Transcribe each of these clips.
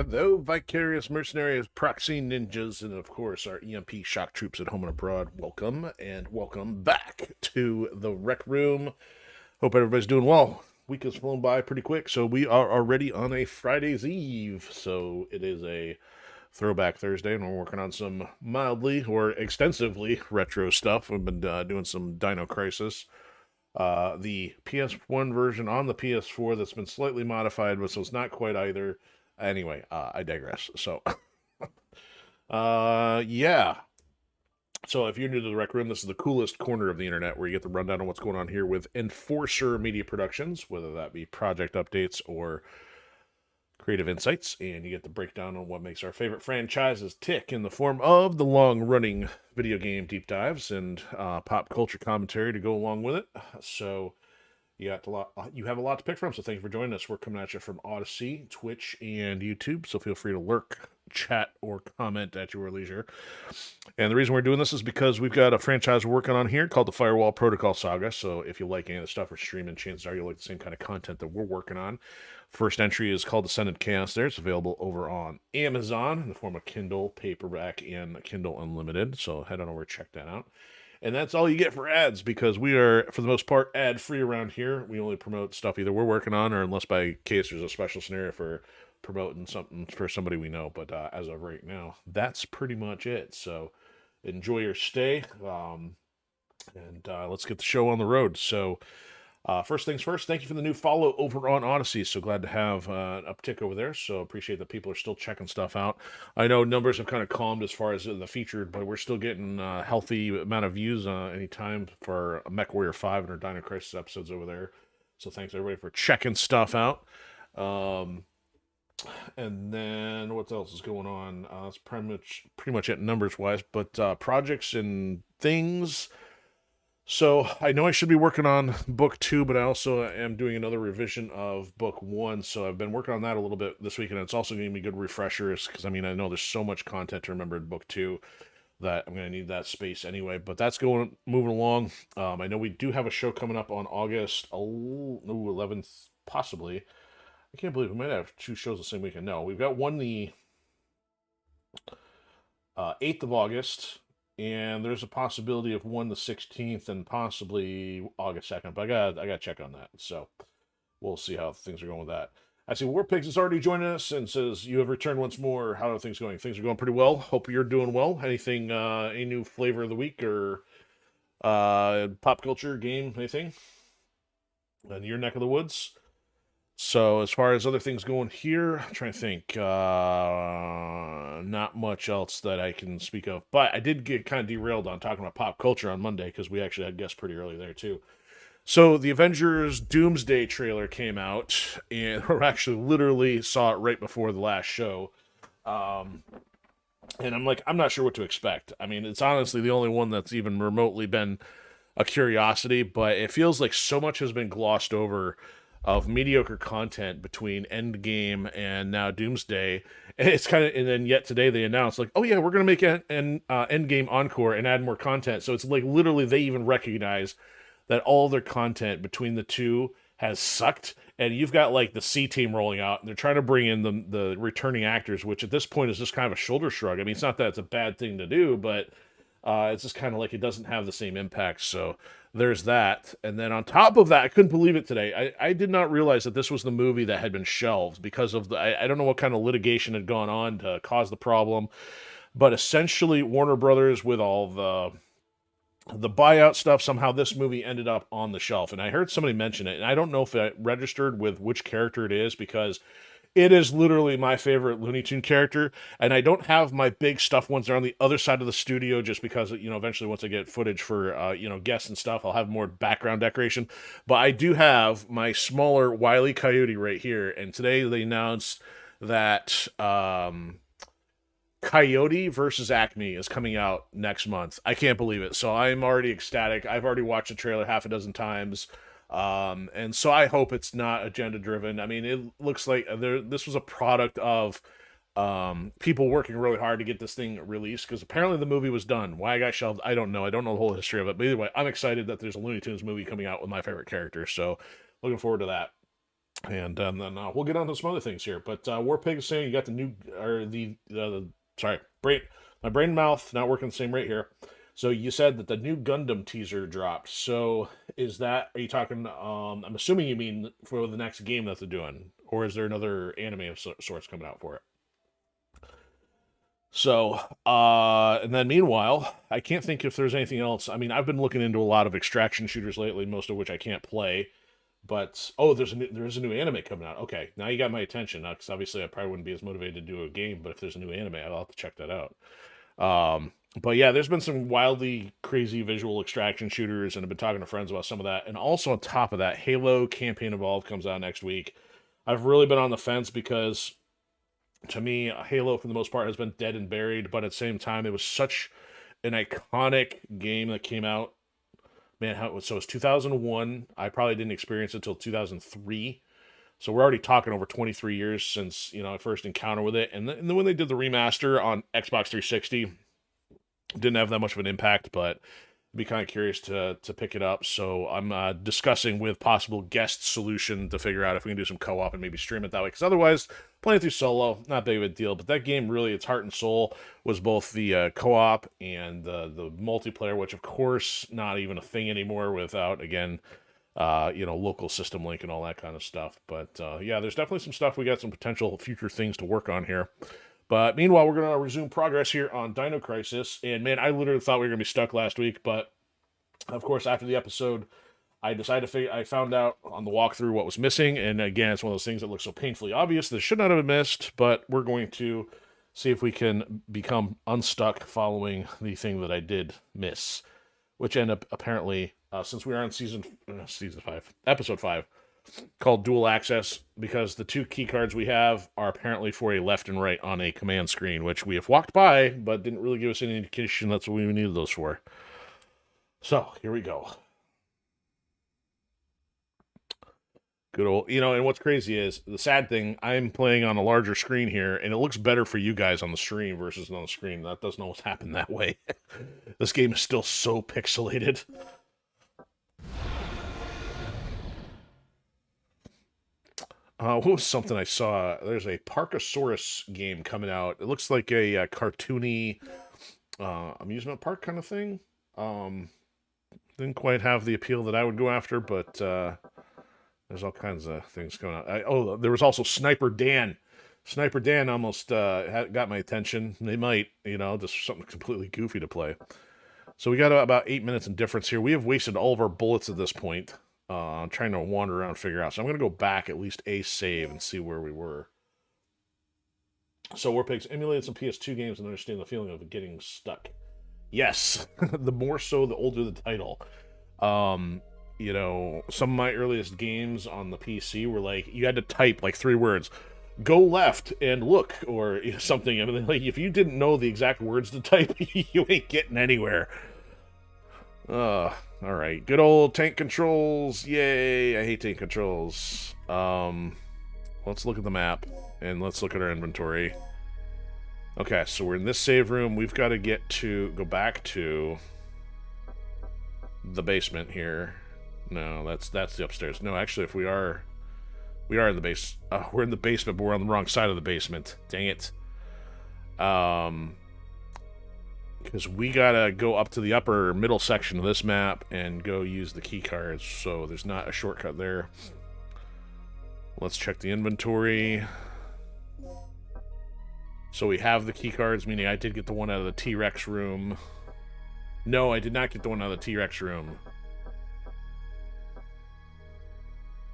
Hello, Vicarious Mercenaries, Proxy Ninjas, and of course our EMP shock troops at home and abroad. Welcome, and welcome back to the Rec Room. Hope everybody's doing well. Week has flown by pretty quick, so we are already on a Friday's Eve. So it is a Throwback Thursday, and we're working on some mildly or extensively retro stuff. We've been doing some Dino Crisis. The PS1 version on the PS4 that's been slightly modified, but so it's not quite either. Anyway, I digress. So, yeah. So if you're new to the Rec Room, this is the coolest corner of the internet where you get the rundown on what's going on here with Enforcer Media Productions, whether that be project updates or creative insights, and you get the breakdown on what makes our favorite franchises tick in the form of the long-running video game deep dives and pop culture commentary to go along with it. So you have a lot to pick from, so thank you for joining us. We're coming at you from Odysee, Twitch, and YouTube, so feel free to lurk, chat, or comment at your leisure. And the reason we're doing this is because we've got a franchise we're working on here called the Firewall Protocol Saga, so if you like any of the stuff we're streaming, chances are you'll like the same kind of content that we're working on. First entry is called Ascendant Chaos there. It's available over on Amazon in the form of Kindle, paperback, and Kindle Unlimited, so head on over and check that out. And that's all you get for ads, because we are, for the most part, ad-free around here. We only promote stuff either we're working on, or unless by case there's a special scenario for promoting something for somebody we know. But as of right now, that's pretty much it. So enjoy your stay, and let's get the show on the road. So first things first, thank you for the new follow over on Odysee. So glad to have an uptick over there. So appreciate that people are still checking stuff out. I know numbers have kind of calmed as far as the featured, but we're still getting a healthy amount of views anytime for Mech Warrior 5 and our Dino Crisis episodes over there. So thanks everybody for checking stuff out. And then what else is going on? That's pretty much it numbers wise, but projects and things. So I know I should be working on book 2, but I also am doing another revision of book 1. So I've been working on that a little bit this week, and it's also going to be good refreshers because I know there's so much content to remember in book 2 that I'm going to need that space anyway. But that's moving along. I know we do have a show coming up on August 11th, possibly. I can't believe we might have 2 shows the same weekend. No, we've got one the 8th of August. And there's a possibility of one the 16th and possibly August 2nd, but I got to check on that. So we'll see how things are going with that. I see Warpigs is already joining us and says, "You have returned once more. How are things going?" Things are going pretty well. Hope you're doing well. Anything, any new flavor of the week or pop culture, game, anything in your neck of the woods? So as far as other things going here, I'm trying to think. Not much else that I can speak of. But I did get kind of derailed on talking about pop culture on Monday because we actually had guests pretty early there too. So the Avengers Doomsday trailer came out, and we actually literally saw it right before the last show. And I'm like, I'm not sure what to expect. I mean, it's honestly the only one that's even remotely been a curiosity, but it feels like so much has been glossed over of mediocre content between Endgame and now Doomsday. And it's kind of, and then yet today they announced like, oh yeah, we're gonna make an Endgame encore and add more content. So it's like literally they even recognize that all their content between the two has sucked, and you've got like the C team rolling out, and they're trying to bring in the returning actors, which at this point is just kind of a shoulder shrug. I mean, it's not that it's a bad thing to do, but it's just kind of like it doesn't have the same impact. So there's that. And then on top of that, I couldn't believe it today. I did not realize that this was the movie that had been shelved because of I don't know what kind of litigation had gone on to cause the problem. But essentially, Warner Brothers, with all the buyout stuff, somehow this movie ended up on the shelf. And I heard somebody mention it, and I don't know if it registered with which character it is, because it is literally my favorite Looney Tune character, and I don't have my big stuffed ones. They're on the other side of the studio just because, eventually once I get footage for, guests and stuff, I'll have more background decoration. But I do have my smaller Wile E. Coyote right here, and today they announced that Coyote versus Acme is coming out next month. I can't believe it. So I'm already ecstatic. I've already watched the trailer half a dozen times. And so I hope it's not agenda driven. I mean, it looks like this was a product of people working really hard to get this thing released, because apparently the movie was done. Why it got shelved, I don't know. I don't know the whole history of it. But either way, I'm excited that there's a Looney Tunes movie coming out with my favorite character. So looking forward to that. And then we'll get on to some other things here. But Warpig is saying you got the new, or sorry, my brain and mouth not working the same rate here. So you said that the new Gundam teaser dropped. So are you talking, I'm assuming you mean for the next game that they're doing, or is there another anime of sorts coming out for it? So, and then meanwhile, I can't think if there's anything else. I mean, I've been looking into a lot of extraction shooters lately, most of which I can't play. But there's a new anime coming out. Okay, now you got my attention. Because obviously I probably wouldn't be as motivated to do a game, but if there's a new anime, I'll have to check that out. But yeah, there's been some wildly crazy visual extraction shooters, and I've been talking to friends about some of that. And also on top of that, Halo Campaign Evolved comes out next week. I've really been on the fence because to me, Halo for the most part has been dead and buried, but at the same time, it was such an iconic game that came out. Man, so it's 2001. I probably didn't experience it until 2003. So we're already talking over 23 years since I first encounter with it. And then when they did the remaster on Xbox 360, didn't have that much of an impact, but be kind of curious to pick it up. So I'm discussing with possible guest solution to figure out if we can do some co-op and maybe stream it that way. Because otherwise, playing through solo, not big of a deal. But that game really, its heart and soul was both the co-op and the multiplayer, which of course not even a thing anymore without again, local system link and all that kind of stuff. But yeah, there's definitely some stuff. We got some potential future things to work on here. But meanwhile, we're going to resume progress here on Dino Crisis. And man, I literally thought we were going to be stuck last week. But of course, after the episode, I decided I found out on the walkthrough what was missing. And again, it's one of those things that looks so painfully obvious that should not have been missed. But we're going to see if we can become unstuck following the thing that I did miss, which ended up apparently, since we are on episode 5, called dual access, because the two key cards we have are apparently for a left and right on a command screen, which we have walked by, but didn't really give us any indication that's what we needed those for. So, here we go. Good old, and what's crazy is, the sad thing, I'm playing on a larger screen here, and it looks better for you guys on the stream versus on the screen. That doesn't always happen that way. This game is still so pixelated. What was something I saw? There's a Parkosaurus game coming out. It looks like a cartoony amusement park kind of thing. Didn't quite have the appeal that I would go after, but there's all kinds of things going on. There was also Sniper Dan. Sniper Dan almost got my attention. They might, just something completely goofy to play. So we got about 8 minutes in difference here. We have wasted all of our bullets at this point. I'm trying to wander around and figure out. So I'm going to go back at least a save and see where we were. So Warpigs emulated some PS2 games and understand the feeling of getting stuck. Yes, the more so, the older the title. Some of my earliest games on the PC were like, you had to type like 3 words. Go left and look, or something. I mean, like, if you didn't know the exact words to type, you ain't getting anywhere. Alright. Good old tank controls. Yay, I hate tank controls. Let's look at the map, and let's look at our inventory. Okay, so we're in this save room. We've got to go back to the basement here. No, that's the upstairs. No, actually, if we are in the base. We're in the basement, but we're on the wrong side of the basement. Dang it. Because we gotta go up to the upper middle section of this map and go use the key cards, so there's not a shortcut there. Let's check the inventory. So we have the key cards, meaning I did get the one out of the T-Rex room. No, I did not get the one out of the T-Rex room.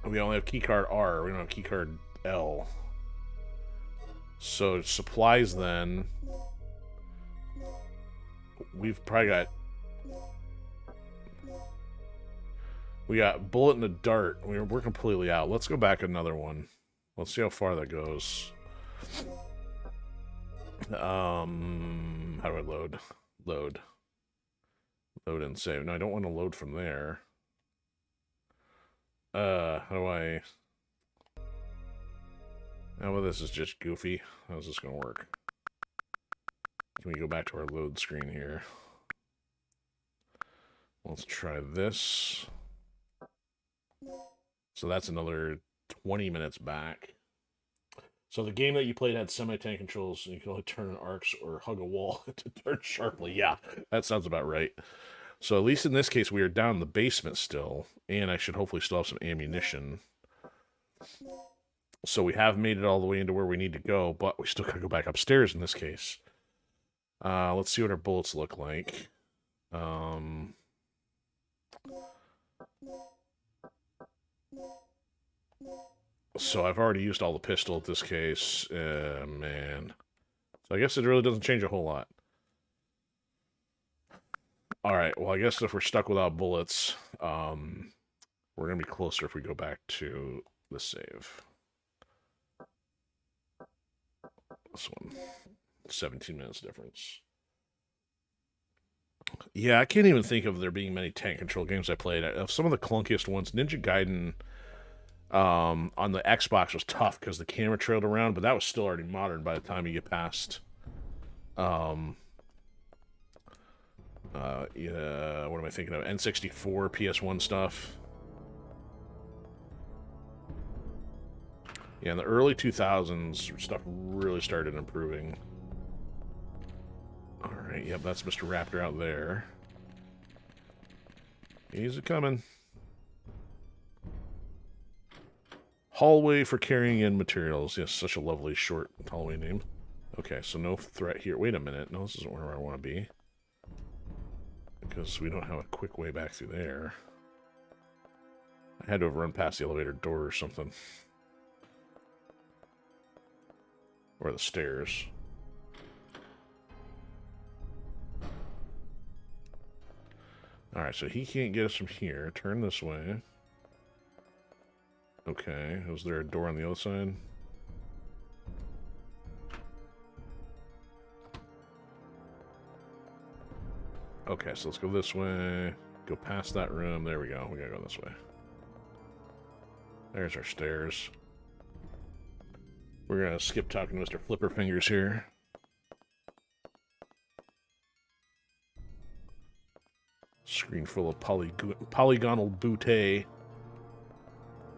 We only have keycard R, we don't have keycard L. So supplies then. We've probably got... We got bullet and a dart. We're completely out. Let's go back another one. Let's see how far that goes. How do I load? Load and save. No, I don't want to load from there. How do I... Oh, well, this is just goofy. How's this gonna work? Can we go back to our load screen here? Let's try this. So that's another 20 minutes back. So the game that you played had semi-tank controls, and you could only turn in arcs or hug a wall to turn sharply. Yeah, that sounds about right. So at least in this case, we are down in the basement still, and I should hopefully still have some ammunition. So we have made it all the way into where we need to go, but we still gotta go back upstairs in this case. Let's see what our bullets look like. So I've already used all the pistol at this case. Man. So I guess it really doesn't change a whole lot. Alright, well I guess if we're stuck without bullets, we're gonna be closer if we go back to the save. This one. 17 minutes difference. Yeah, I can't even think of there being many tank control games I played. Some of the clunkiest ones, Ninja Gaiden on the Xbox was tough because the camera trailed around, but that was still already modern by the time you get past yeah, what am I thinking of? N64, PS1 stuff. Yeah, in the early 2000s, stuff really started improving. Alright, yep, that's Mr. Raptor out there. He's a-coming. Hallway for carrying in materials. Yes, such a lovely short hallway name. Okay, so no threat here. Wait a minute. No, this isn't where I want to be. Because we don't have a quick way back through there. I had to have run past the elevator door or something. Or the stairs. Alright, so he can't get us from here. Turn this way. Okay, was there a door on the other side? Okay, so let's go this way. Go past that room. There we go. We gotta go this way. There's our stairs. We're gonna skip talking to Mr. Flipperfingers here. Screen full of polygonal bootay.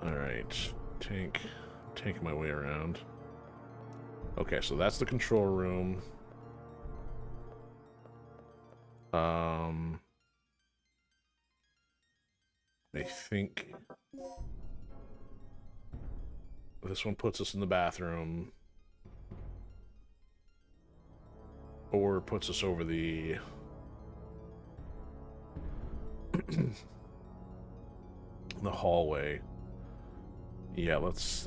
Alright. Tank my way around. Okay, so that's the control room. I think this one puts us in the bathroom. Or puts us over the the hallway. Yeah, let's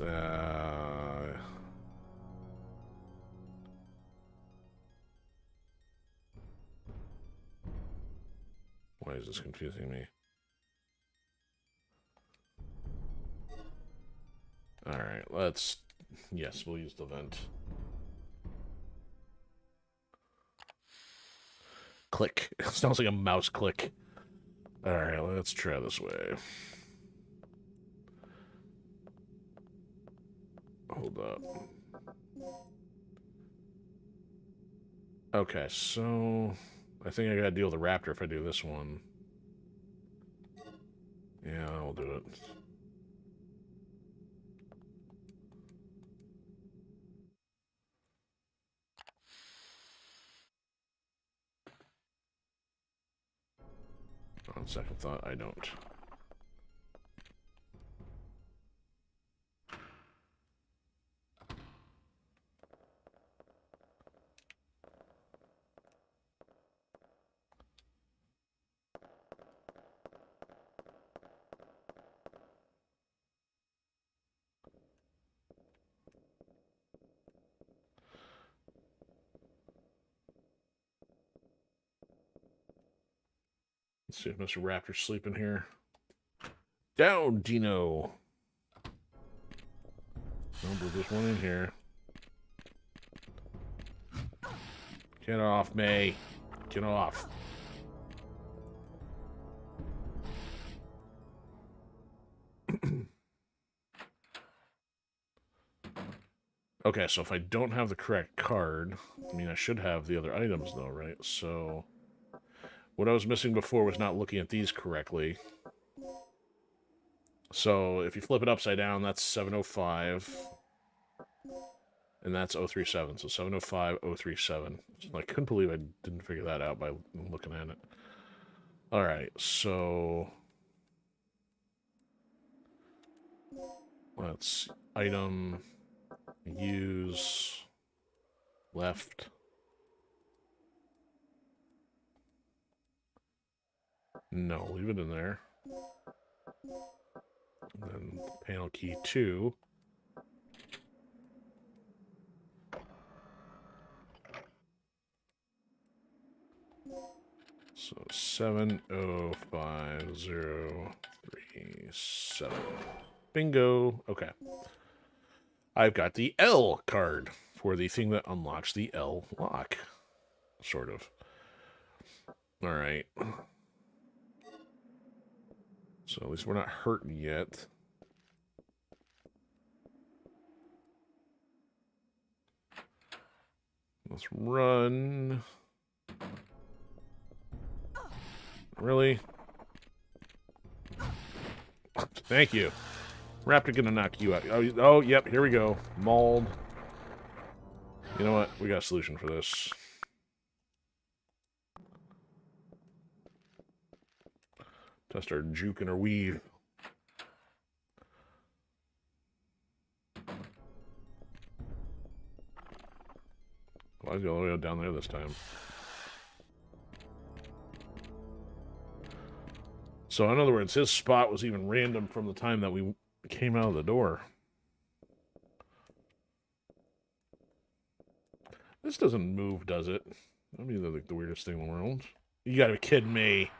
why is this confusing me? Alright, let's... Yes, we'll use the vent. Click. It sounds like a mouse click. Alright, let's try this way. Hold up. Okay, so... I think I gotta deal with the raptor if I do this one. Yeah, I'll do it. On second thought, I don't. Let's see if Mr. Raptor's sleeping here. Down, Dino! Oh, there's one in here. Get off, May. Get off. Okay, so if I don't have the correct card, I mean, I should have the other items, though, right? So, what I was missing before was not looking at these correctly. So if you flip it upside down, that's 705. And that's 037. So 705, 037. I couldn't believe I didn't figure that out by looking at it. All right, so let's item, use, left. No, leave it in there. And then panel key 2. So 705,037. Bingo. Okay. I've got the L card for the thing that unlocks the L lock. Sort of. All right. So at least we're not hurting yet. Let's run. Really? Thank you. Raptor gonna knock you out. Oh, yep, here we go. Mauled. You know what? We got a solution for this. Test our juke and our weave. Why is he all the way down there this time? So, in other words, his spot was even random from the time that we came out of the door. This doesn't move, does it? That'd be like the weirdest thing in the world. You gotta be kidding me.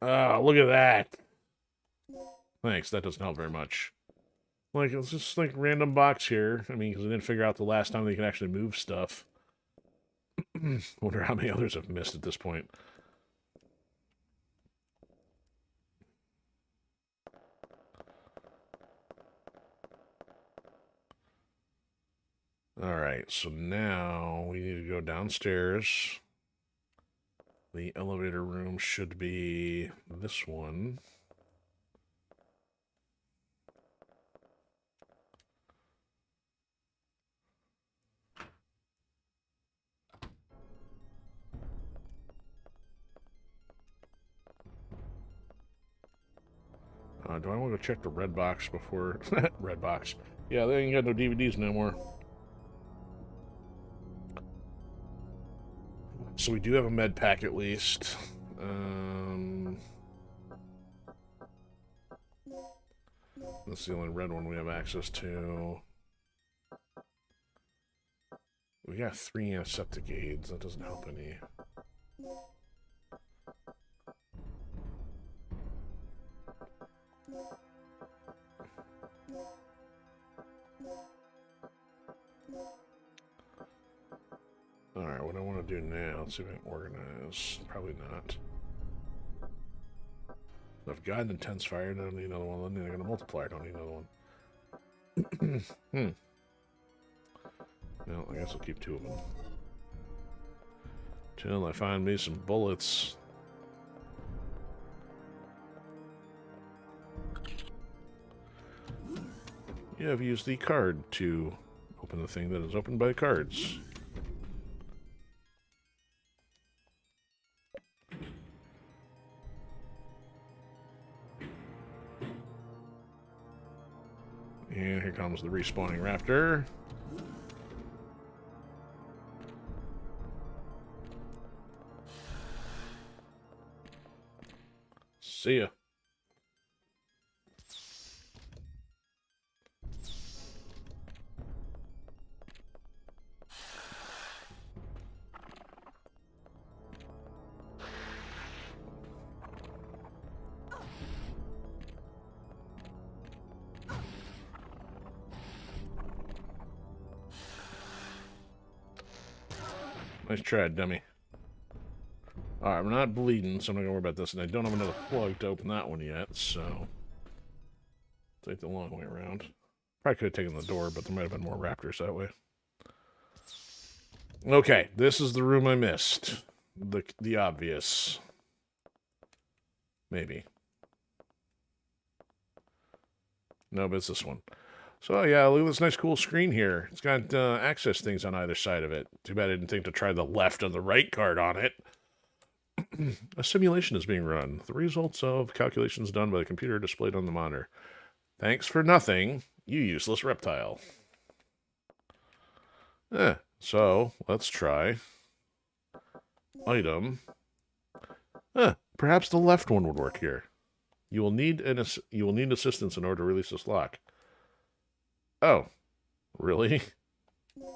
Oh, look at that. Thanks, that doesn't help very much. Like, it's just like random box here. I mean, because I didn't figure out the last time they can actually move stuff. Wonder how many others have missed at this point. Alright, so now we need to go downstairs. The elevator room should be this one. Do I want to go check the red box before... red box. Yeah, they ain't got no DVDs no more. So we do have a med pack at least. That's the only red one we have access to. We got 3 antiseptic aids. That doesn't help any. Alright, what I want to do now, let's see if I can organize. Probably not. I've got an intense fire, I don't need another one. Then I got a multiplier, I don't need another one. Well, I guess I'll keep 2 of them. Till I find me some bullets. You have used the card to open the thing that is opened by cards. And here comes the respawning raptor. See ya. Nice try, dummy. Alright, we're not bleeding, so I'm not gonna worry about this, and I don't have another plug to open that one yet, so... take the long way around. Probably could have taken the door, but there might have been more raptors that way. Okay, this is the room I missed. The obvious. Maybe. No, but it's this one. So, yeah, look at this nice cool screen here. It's got access things on either side of it. Too bad I didn't think to try the left and the right card on it. A simulation is being run. The results of calculations done by the computer displayed on the monitor. Thanks for nothing, you useless reptile. So, let's try. Item. Perhaps the left one would work here. You will need assistance in order to release this lock. Oh, really? Regina?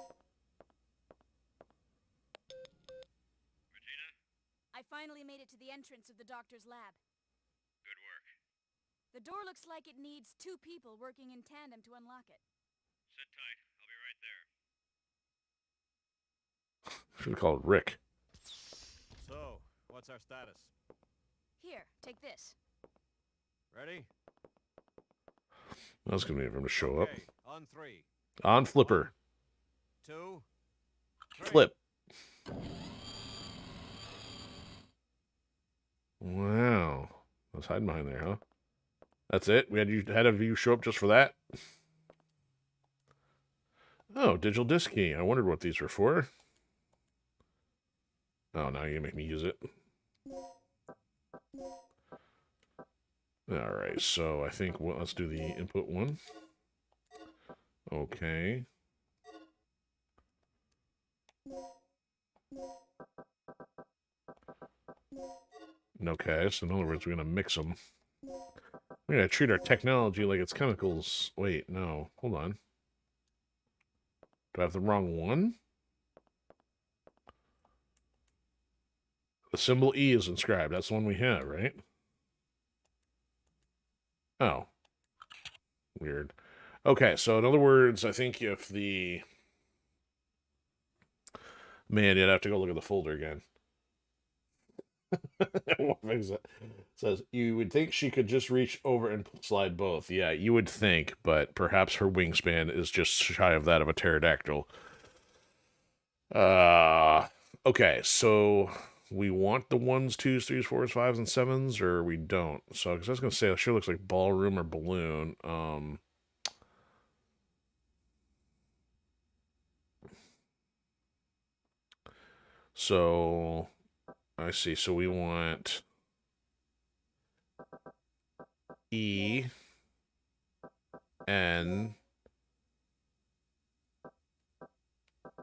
I finally made it to the entrance of the doctor's lab. Good work. The door looks like it needs 2 people working in tandem to unlock it. Sit tight. I'll be right there. Should have called Rick. So, what's our status? Here, take this. Ready? That's going to be for him to show up. Okay, on 3. On Flipper. 2, 3. Flip. Wow. I was hiding behind there, huh? That's it? We had you show up just for that? Oh, digital disc key. I wondered what these were for. Oh, now you're going to make me use it. Alright, so I think, well, let's do the input one. Okay. Okay, so in other words, we're going to mix them. We're going to treat our technology like it's chemicals. Wait, no. Hold on. Do I have the wrong one? The symbol E is inscribed. That's the one we have, right? Oh. Weird. Okay, so in other words, I think if the... Man, you'd have to go look at the folder again. It says, you would think she could just reach over and slide both. Yeah, you would think, but perhaps her wingspan is just shy of that of a pterodactyl. Okay, so... We want the 1s, 2s, 3s, 4s, 5s, and 7s, or we don't. So, because I was going to say, it sure looks like ballroom or balloon. So, I see. So, we want E, N,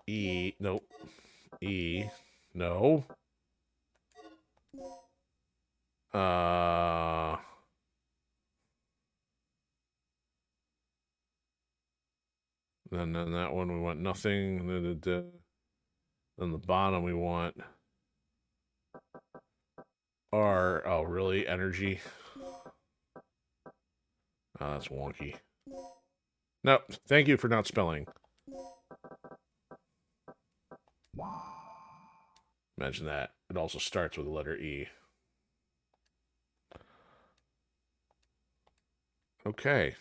E, nope, E, no. Then that one we want nothing. Then the bottom we want R. Oh, really? Energy. Oh, that's wonky. Nope. Thank you for not spelling. Imagine that. It also starts with the letter E. Okay.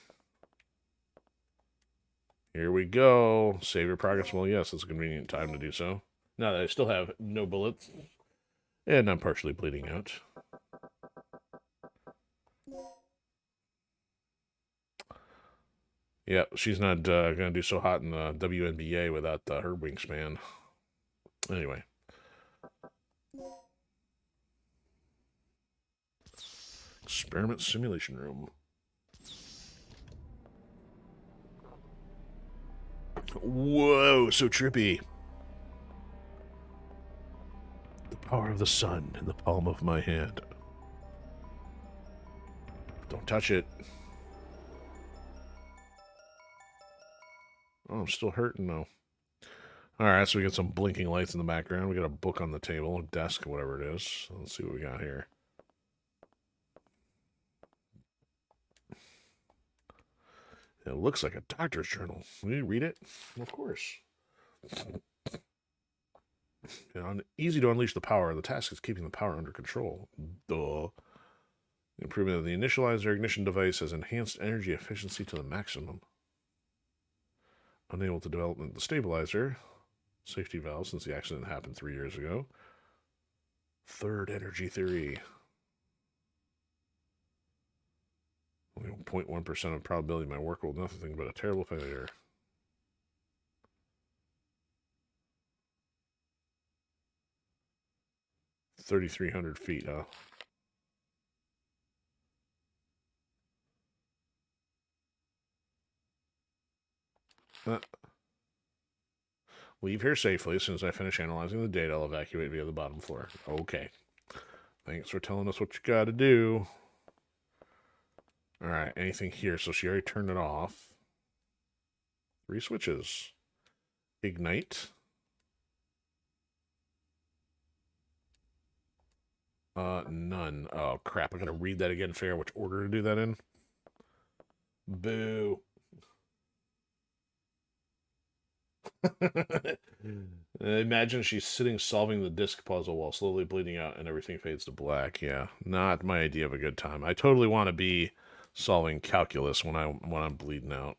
Here we go. Save your progress. Well, yes, it's a convenient time to do so. Now that I still have no bullets. And I'm partially bleeding out. Yeah, she's not going to do so hot in the WNBA without her wingspan. Anyway. Experiment simulation room. Whoa, so trippy. The power of the sun in the palm of my hand. Don't touch it. Oh, I'm still hurting though. Alright, so we got some blinking lights in the background. We got a book on the table, a desk, whatever it is. Let's see what we got here. It looks like a doctor's journal. Will you read it? Of course. Easy to unleash the power. The task is keeping the power under control. Duh. The improvement of the initializer ignition device has enhanced energy efficiency to the maximum. Unable to develop the stabilizer. Safety valve since the accident happened 3 years ago. Third energy theory. Only 0.1% of probability my work will nothing but a terrible failure. $3,300 feet, huh? Leave here safely. As soon as I finish analyzing the data, I'll evacuate via the bottom floor. Okay. Thanks for telling us what you gotta do. Alright, anything here? So she already turned it off. 3 switches. Ignite. None. Oh, crap. I gotta read that again, figure out which order to do that in. Boo. Imagine she's sitting solving the disc puzzle while slowly bleeding out and everything fades to black. Yeah, not my idea of a good time. I totally want to be solving calculus when I'm bleeding out.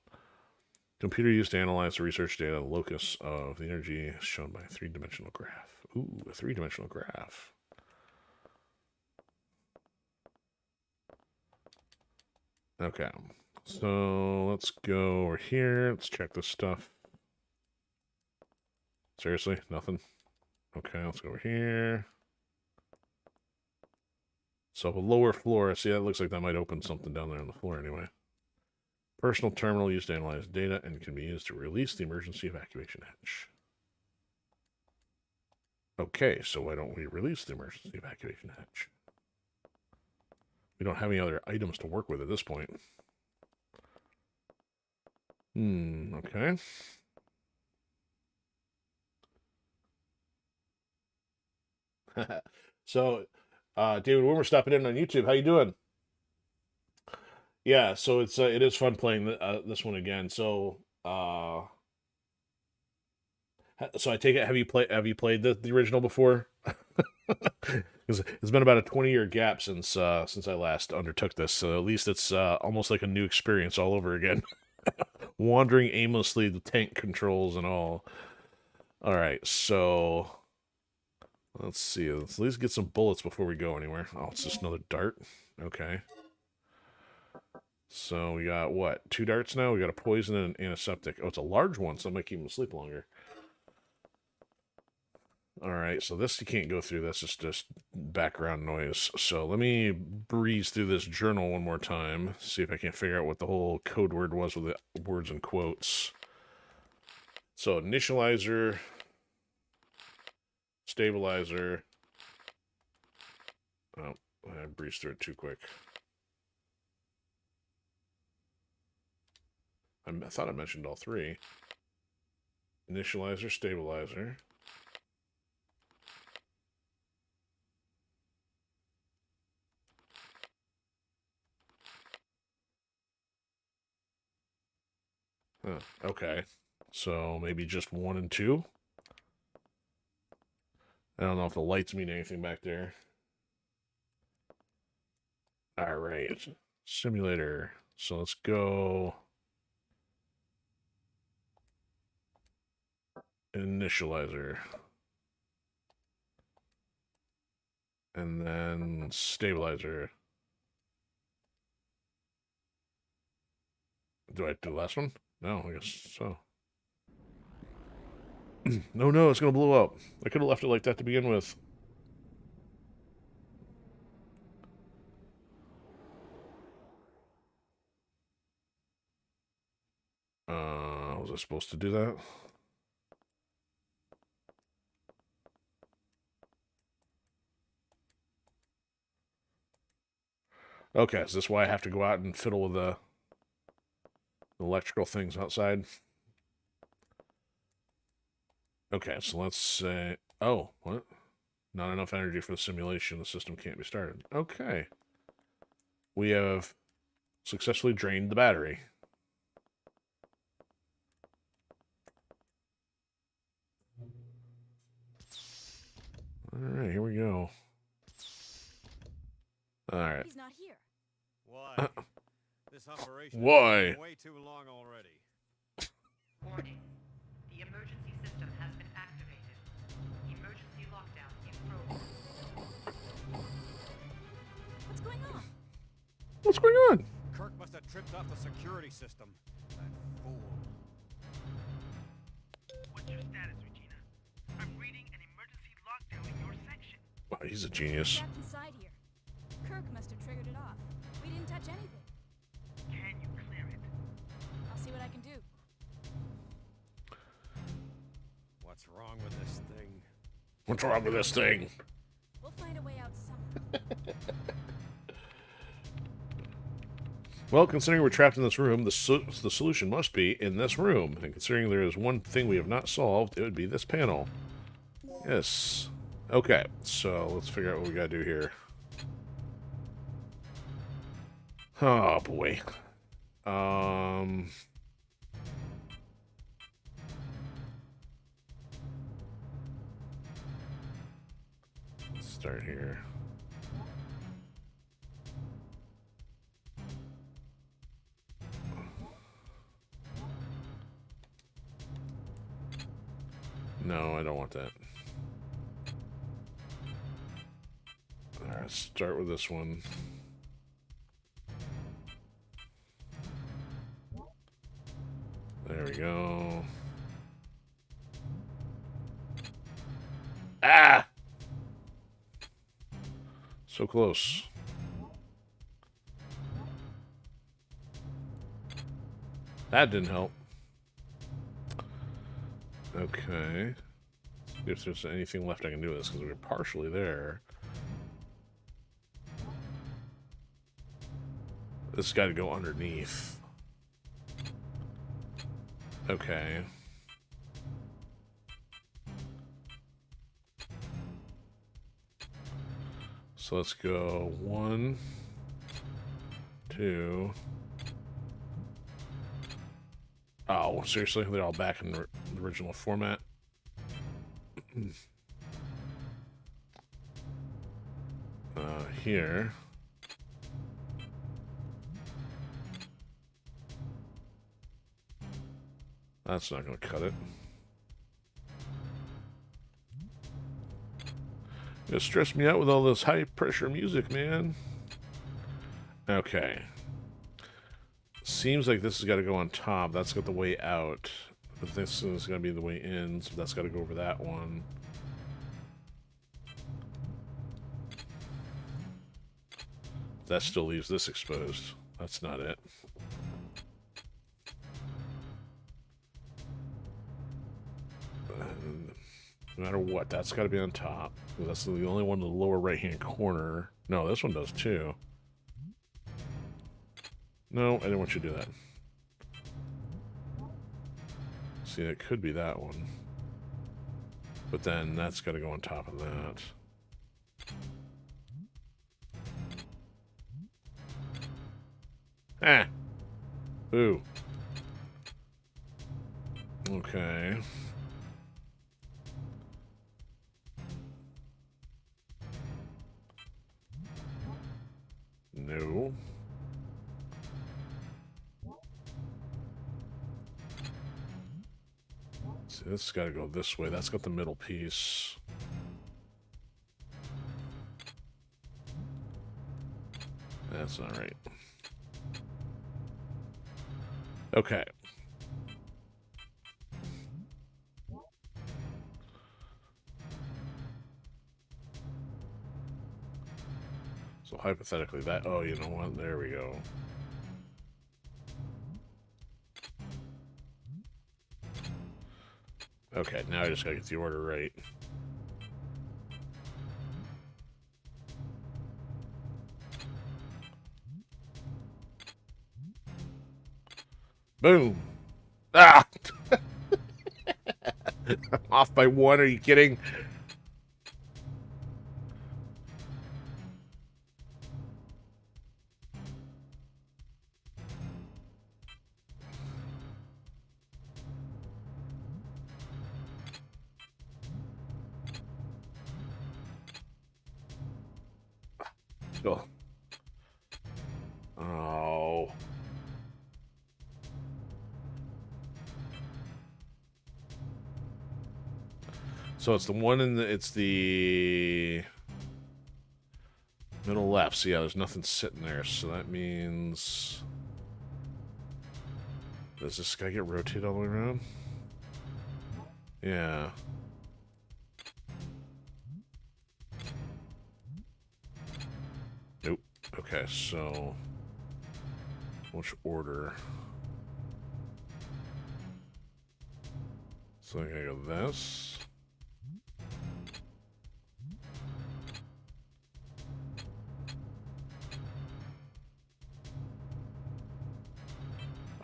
Computer used to analyze the research data, the locus of the energy shown by a 3-dimensional graph. Ooh, a 3-dimensional graph. Okay, so let's go over here. Let's check this stuff. Seriously? Nothing? Okay, let's go over here. So a lower floor. See, that looks like that might open something down there on the floor anyway. Personal terminal used to analyze data and can be used to release the emergency evacuation hatch. Okay, so why don't we release the emergency evacuation hatch? We don't have any other items to work with at this point. Okay. So, David Wimmer stopping in on YouTube. How you doing? Yeah, so it is fun playing this one again. So I take it, have you played the original before? Because it's been about a 20-year gap since I last undertook this. So at least it's almost like a new experience all over again. Wandering aimlessly, the tank controls and all. All right, so let's see. Let's at least get some bullets before we go anywhere. Oh, it's just another dart. Okay. So we got, what, 2 darts now? We got a poison and an antiseptic. Oh, it's a large one, so that might keep him asleep longer. Alright, so this you can't go through. That's just background noise. So let me breeze through this journal one more time. See if I can figure out what the whole code word was with the words and quotes. So initializer, stabilizer. Oh, I breezed through it too quick. I thought I mentioned all 3. Initializer, stabilizer. Huh, okay. So maybe just 1 and 2? I don't know if the lights mean anything back there. Alright. Simulator. So let's go... Initializer. And then stabilizer. Do I do the last one? No, I guess so. No, it's gonna blow up. I could have left it like that to begin with. Was I supposed to do that? Okay, is this why I have to go out and fiddle with the electrical things outside? Okay, so let's say... Oh, what? Not enough energy for the simulation. The system can't be started. Okay. We have successfully drained the battery. Alright, here we go. Alright. He's not here. Why? This operation Why? is taking way too long already. Warning. The emergency system has been activated. Emergency lockdown in progress. What's going on? What's going on? Kirk must tripped off the security system. That fool. What's your status, Regina? I'm reading an emergency lockdown in your section. Wow, he's a genius. Trapped inside here. Kirk must have triggered it off. We didn't touch anything. Can you clear it? I'll see what I can do. What's wrong with this thing? What's wrong with this thing? We'll find a way out somehow. Well, considering we're trapped in this room, the solution must be in this room. And considering there is one thing we have not solved, it would be this panel. Yes. Okay, so let's figure out what we gotta do here. Oh, boy. Let's start here. No, I don't want that. Alright, let's start with this one. There we go. Ah! So close. That didn't help. Okay. See if there's anything left I can do with this, because we're partially there. This has got to go underneath. Okay. So let's go 1, 2. Oh, seriously? They're all back in the original format? Here. That's not going to cut it. It stressed me out with all this high-pressure music, man. Okay. Seems like this has got to go on top. That's got the way out. But this is going to be the way in, so that's got to go over that one. That still leaves this exposed. That's not it. No matter what, that's got to be on top. That's the only one in the lower right-hand corner. No, this one does too. No, I didn't want you to do that. See, it could be that one. But then that's got to go on top of that. Ah! Ooh. Okay. No. See, this has got to go this way. That's got the middle piece. That's not right. Okay. So hypothetically that, oh, you know what? There we go. Okay, now I just gotta get the order right. Boom! Ah! I'm off by 1, are you kidding? Oh. Oh. So it's the one in the, it's the middle left. So yeah, there's nothing sitting there. So that means Does this guy get rotated all the way around? Yeah. Nope. Okay, so which order? So I gotta go this.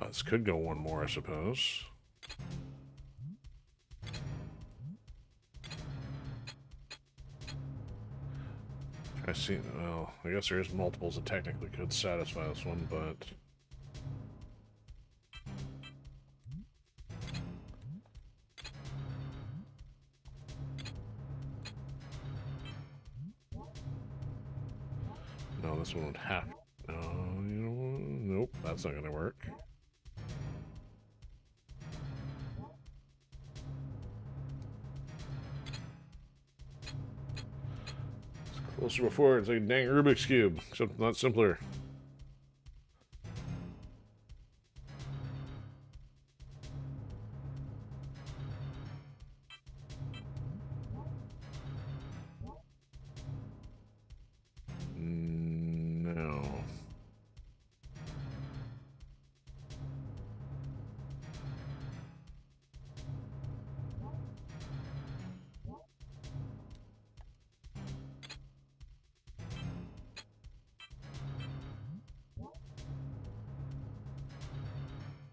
This could go one more, I suppose. I see. Well, I guess there is multiples that technically could satisfy this one, but no, this one would have. No, you know what? Nope, that's not gonna work. It's closer before. It's like a dang Rubik's cube, except not simpler. No.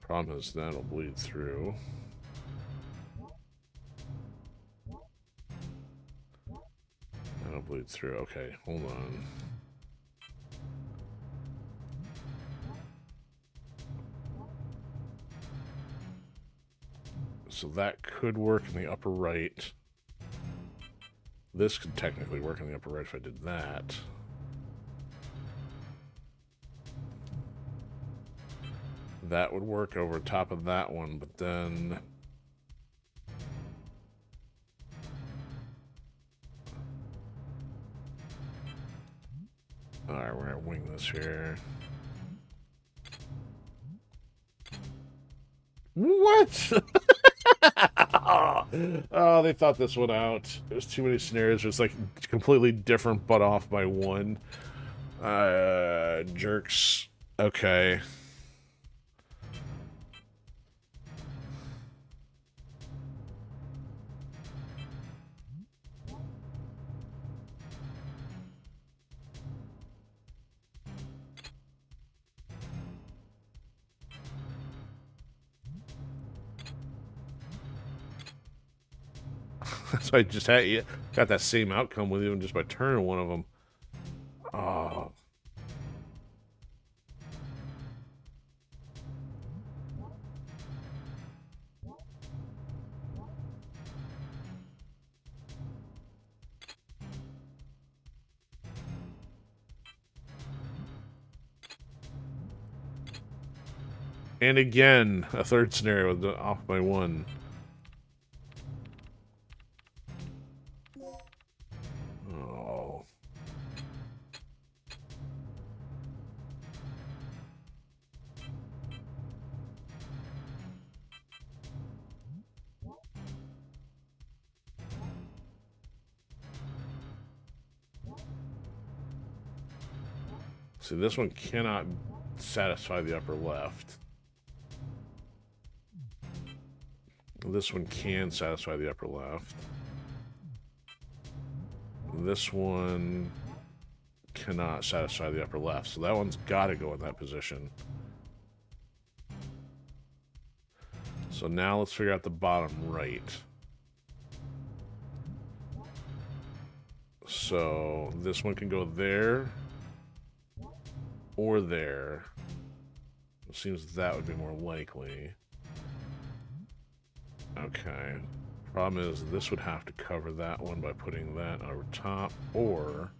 Problem is that'll bleed through. That'll bleed through. Okay, hold on. So that could work in the upper right. This could technically work in the upper right if I did that. That would work over top of that one, but then... Alright, we're gonna wing this here. What? Oh, they thought this one out. There's too many scenarios. It's like completely different, but off by one. Jerks. Okay. So I just had got that same outcome with even just by turning one of them. Oh. And again, a third scenario with off by one. Oh. See, this one cannot satisfy the upper left. This one can satisfy the upper left. This one cannot satisfy the upper left, so that one's got to go in that position. So now let's figure out the bottom right. So this one can go there or there. It seems that would be more likely. Okay. Problem is, this would have to cover that one by putting that over top, or...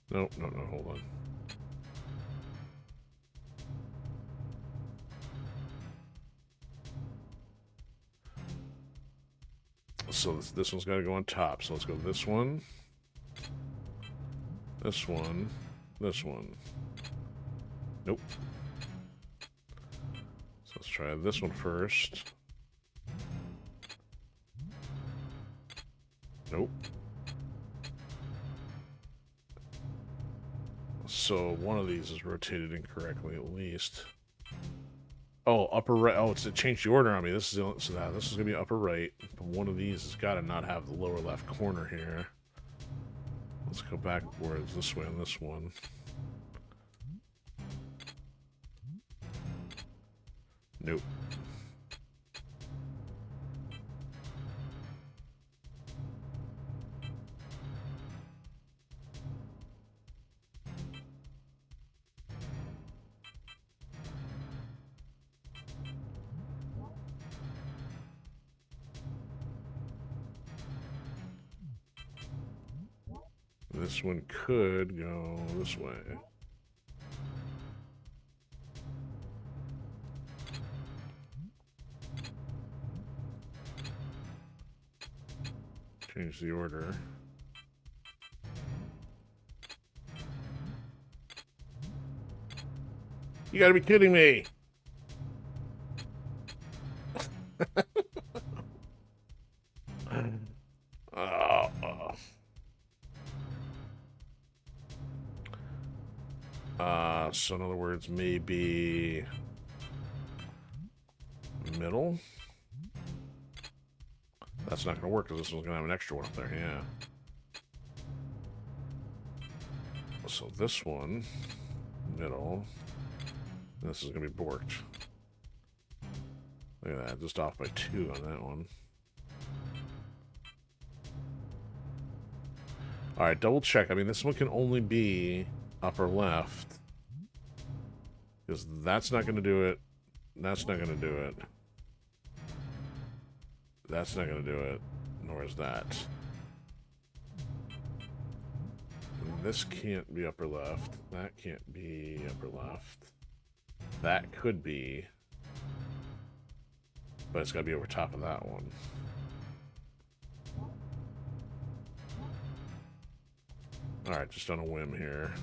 Nope, no, hold on. So this one's got to go on top, so let's go this one. This one. This one. Nope. So let's try this one first. Nope. So one of these is rotated incorrectly at least. Oh, upper right. Oh, it changed the order on me. This is this is gonna be upper right. But one of these has got to not have the lower left corner here. Let's go backwards this way on this one. Nope. This one could go this way. Change the order. You gotta be kidding me! So in other words, maybe middle? That's not gonna work because this one's gonna have an extra one up there, yeah. So this one, middle. This is gonna be borked. Look at that, just off by 2 on that one. Alright, double check. I mean, this one can only be upper left. Because that's not going to do it. That's not going to do it. That's not going to do it. Nor is that. And this can't be upper left. That can't be upper left. That could be. But it's got to be over top of that one. Alright, just on a whim here.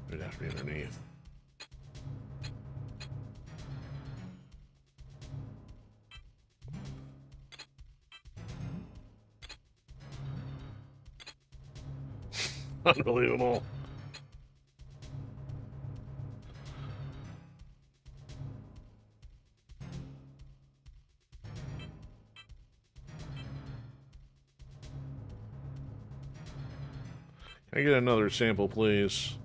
It'd have to be underneath. Unbelievable. Can I get another sample, please?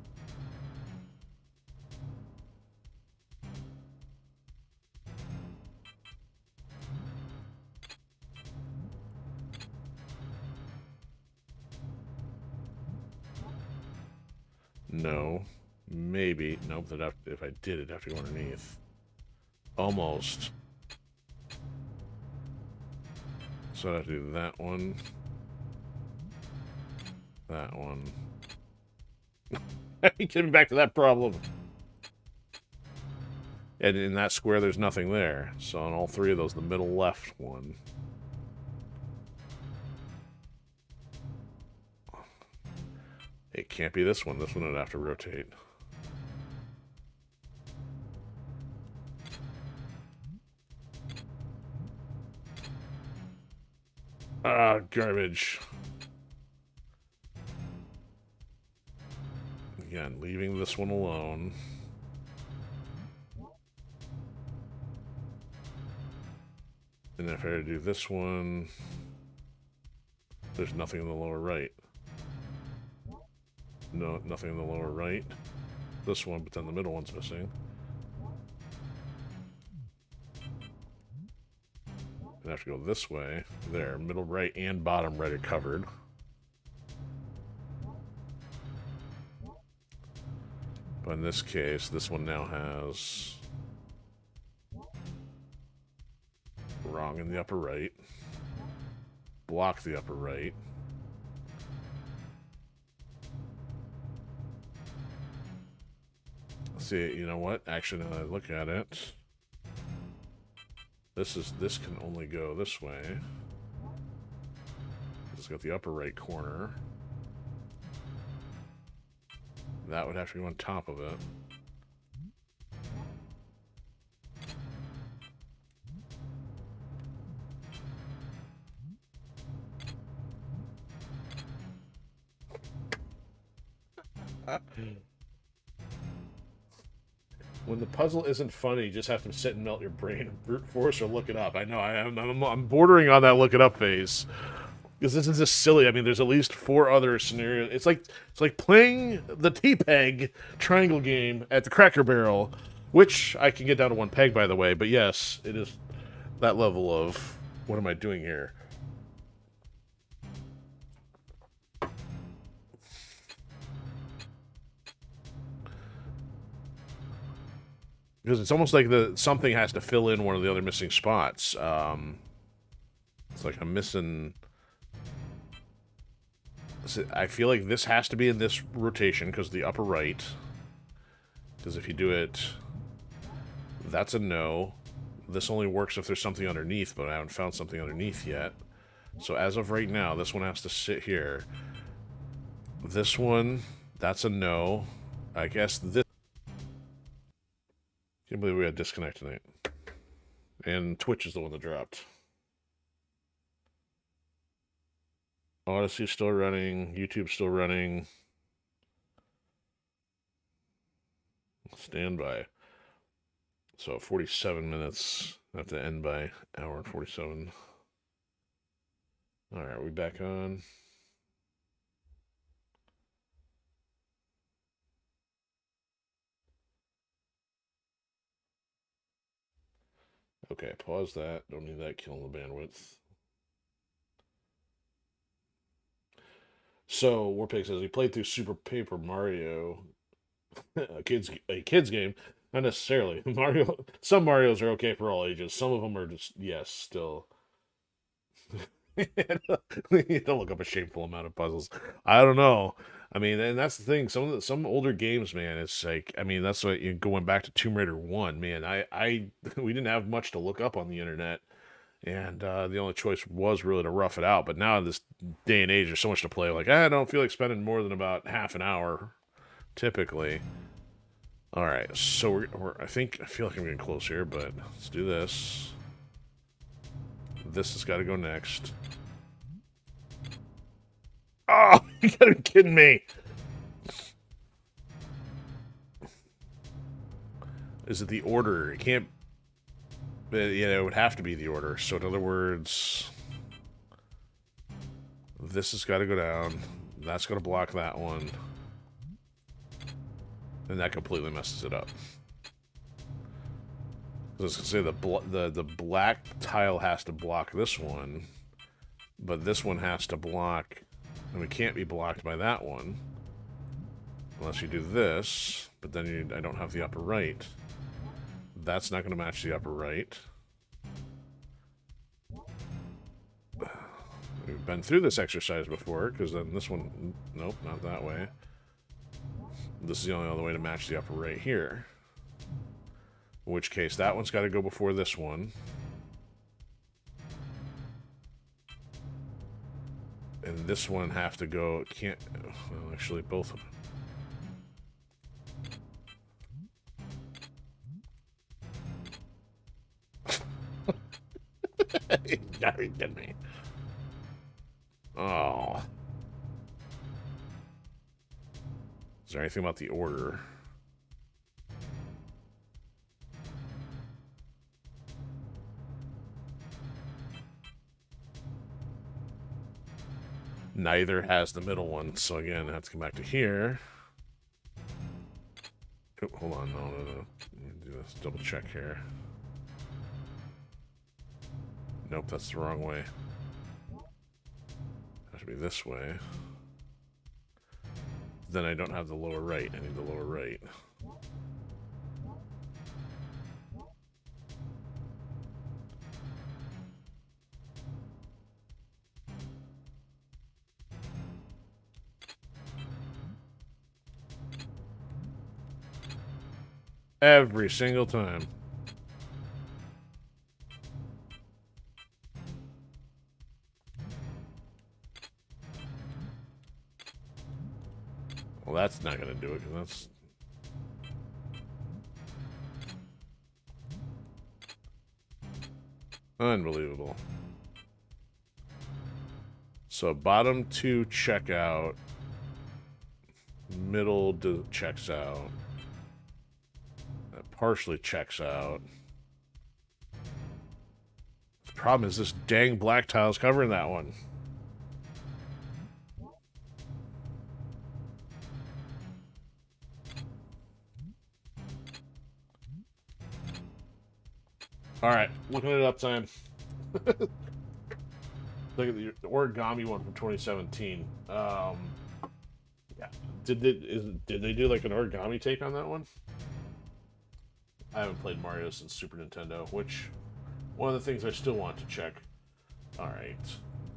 No. Maybe. Nope. If I did, it'd have to go underneath. Almost. So I'd have to do that one. That one. Getting back to that problem. And in that square, there's nothing there. So on all 3 of those, the middle left one. It can't be this one. This one would have to rotate. Ah, garbage. Again, leaving this one alone. And if I were to do this one, there's nothing in the lower right. No, nothing in the lower right. This one, but then the middle one's missing. I'd have to go this way. There, middle right and bottom right are covered. But in this case, this one now has wrong in the upper right. Block the upper right. See, you know what? Actually, now that I look at it, this can only go this way. got the upper right corner. That would have to be on top of it. When the puzzle isn't funny, you just have to sit and melt your brain and brute force or look it up. I know, I'm bordering on that look it up phase. Because this is just silly. I mean, there's at least 4 other scenarios. It's like playing the T-peg triangle game at the Cracker Barrel, which I can get down to 1 peg, by the way. But yes, it is that level of, what am I doing here? Because it's almost like something has to fill in one of the other missing spots. It's like I'm missing... I feel like this has to be in this rotation because the upper right. Because if you do it, that's a no. This only works if there's something underneath, but I haven't found something underneath yet. So as of right now, this one has to sit here. This one, that's a no. I guess this... Can't believe we had disconnect tonight. And Twitch is the one that dropped. Odyssee's still running. YouTube's still running. Stand by. So 47 minutes. I have to end by hour and 47. All right, are we back on? Okay, pause that. Don't need that killing the bandwidth. So, Warpig says he played through Super Paper Mario, a kid's game. Not necessarily. Mario. Some Marios are okay for all ages. Some of them are just, yes, still. We need to look up a shameful amount of puzzles. I don't know. I mean, and that's the thing. Some older games, man, it's like, I mean, that's what, going back to Tomb Raider 1, man. We didn't have much to look up on the internet. And the only choice was really to rough it out. But now in this day and age, there's so much to play. Like, I don't feel like spending more than about half an hour, typically. All right, so I feel like I'm getting close here, but let's do this. This has got to go next. Oh, you gotta be kidding me! Is it the order? It can't... Yeah, it would have to be the order. So in other words, this has got to go down. That's going to block that one. And that completely messes it up. I was going to say the black tile has to block this one, but this one has to block, and it can't be blocked by that one unless you do this. But then I don't have the upper right. That's not going to match the upper right. We've been through this exercise before, because then this one... Nope, not that way. This is the only other way to match the upper right here. In which case, that one's got to go before this one. And this one have to go... Can't... Well, actually, both of them. You gotta be kidding me. Oh. Is there anything about the order? Neither has the middle one, so again, I have to come back to here. Oh, hold on, no. Do this, double check here. Nope, that's the wrong way. Has to be this way. Then I don't have the lower right. I need the lower right. Every single time. Well, that's not going to do it, because that's... Unbelievable. So bottom two check out. Middle checks out. That partially checks out. The problem is this dang black tile's covering that one. Alright, looking at uptime. Look at the origami one from 2017. Yeah. Did they do like an origami take on that one? I haven't played Mario since Super Nintendo, which one of the things I still want to check. Alright.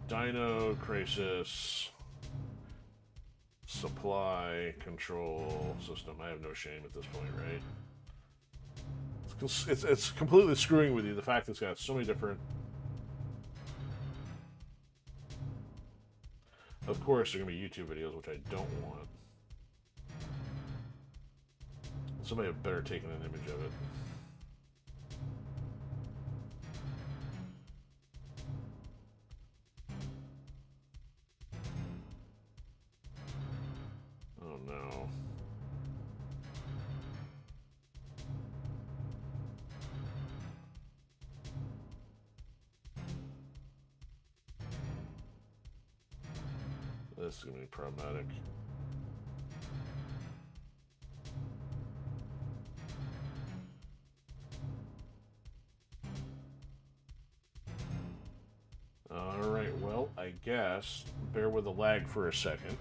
Dino, Crisis, supply, control system. I have no shame at this point, right? It's completely screwing with you, the fact that it's got so many different... Of course, there are going to be YouTube videos, which I don't want. Somebody had better taken an image of it. Oh no. This is going to be problematic. Alright, well, I guess bear with the lag for a second.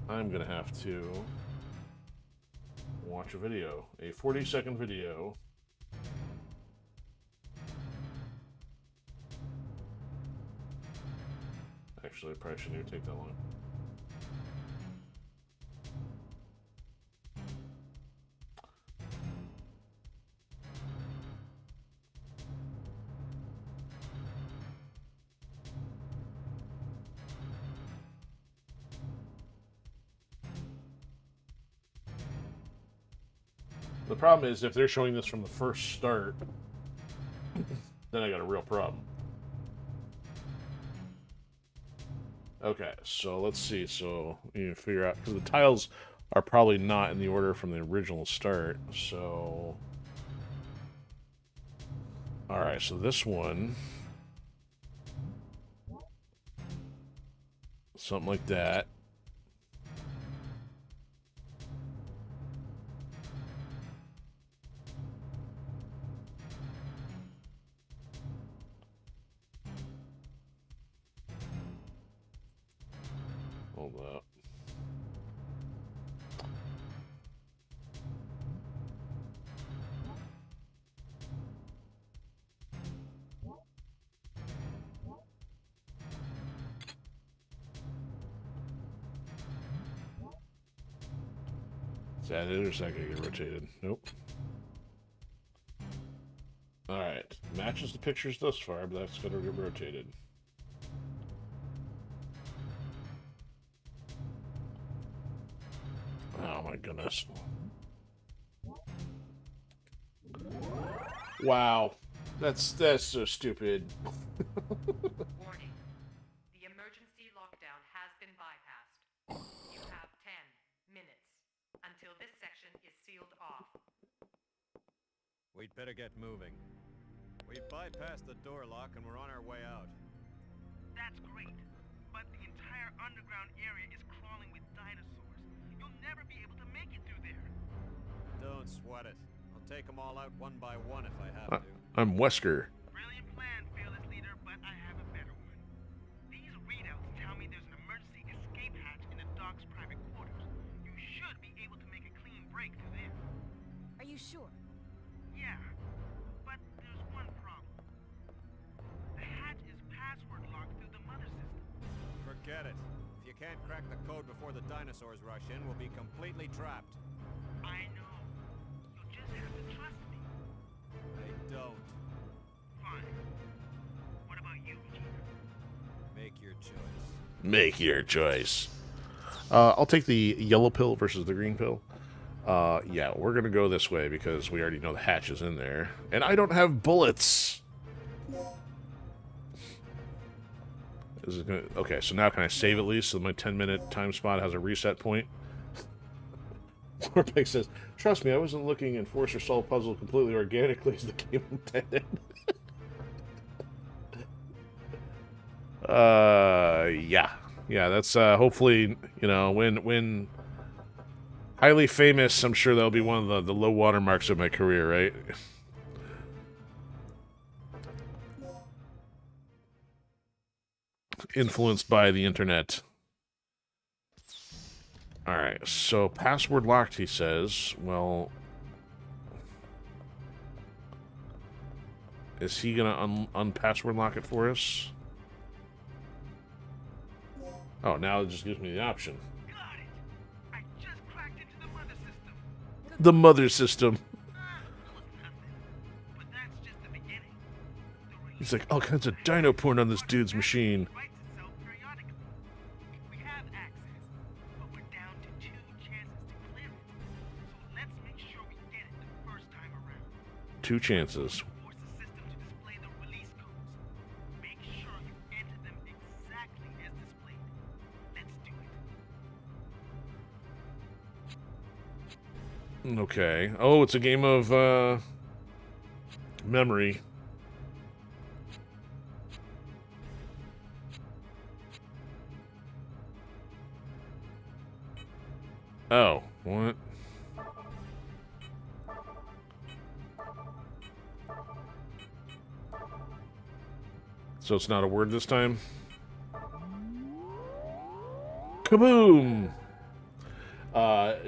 I'm going to have to watch a video. A 40-second video. Actually, I probably shouldn't even take that long. The problem is, if they're showing this from the first start, then I got a real problem. Okay, so let's see. So you can figure out, because the tiles are probably not in the order from the original start. So, all right. So this one, something like that. Hold up. Is that it, or is that gonna get rotated? Nope. Alright. Matches the pictures thus far, but that's gonna get rotated. Oh my goodness. Wow. That's so stupid. Warning. The emergency lockdown has been bypassed. You have 10 minutes until this section is sealed off. We'd better get moving. We've bypassed the door lock and we're on our way out. That's great, but the entire underground area is crawling with dinosaurs. You'll never be able to make it through there. Don't sweat it. I'll take them all out one by one if I have to. I'm Wesker. Brilliant plan, fearless leader, but I have a better one. These readouts tell me there's an emergency escape hatch in the dock's private quarters. You should be able to make a clean break through there. Are you sure? Yeah, but there's one problem. The hatch is password locked through the mother system. Forget it. If you can't crack the code before the dinosaurs rush in, we'll be completely trapped. I know. You'll just have to trust me. I don't. Fine. What about you, Gina? Make your choice. Make your choice. I'll take the yellow pill versus the green pill. Yeah, we're gonna go this way because we already know the hatch is in there. And I don't have bullets! Is it gonna... Okay, so now can I save at least so my 10-minute time spot has a reset point? Warpig says, trust me, I wasn't looking Enforcer solve puzzle completely organically as the game intended. Yeah. Yeah, that's, hopefully, you know, when highly famous, I'm sure that'll be one of the low water marks of my career, right? Influenced by the internet. Alright, so password locked, he says. Well, is he gonna unpassword lock it for us? Oh, now it just gives me the option. Got it! I just cracked into the mother system. The mother system. That was nothing. But that's just the beginning. The He's like, all kinds of dino porn on this dude's machine. writes itself periodically. We have access, but we're down to 2 chances to clear it. So let's make sure we get it the first time around. 2 chances. Force the system to display the release codes. Make sure you enter them exactly as displayed. Let's do it. Okay. Oh, it's a game of, memory. Oh, what? So it's not a word this time? Kaboom!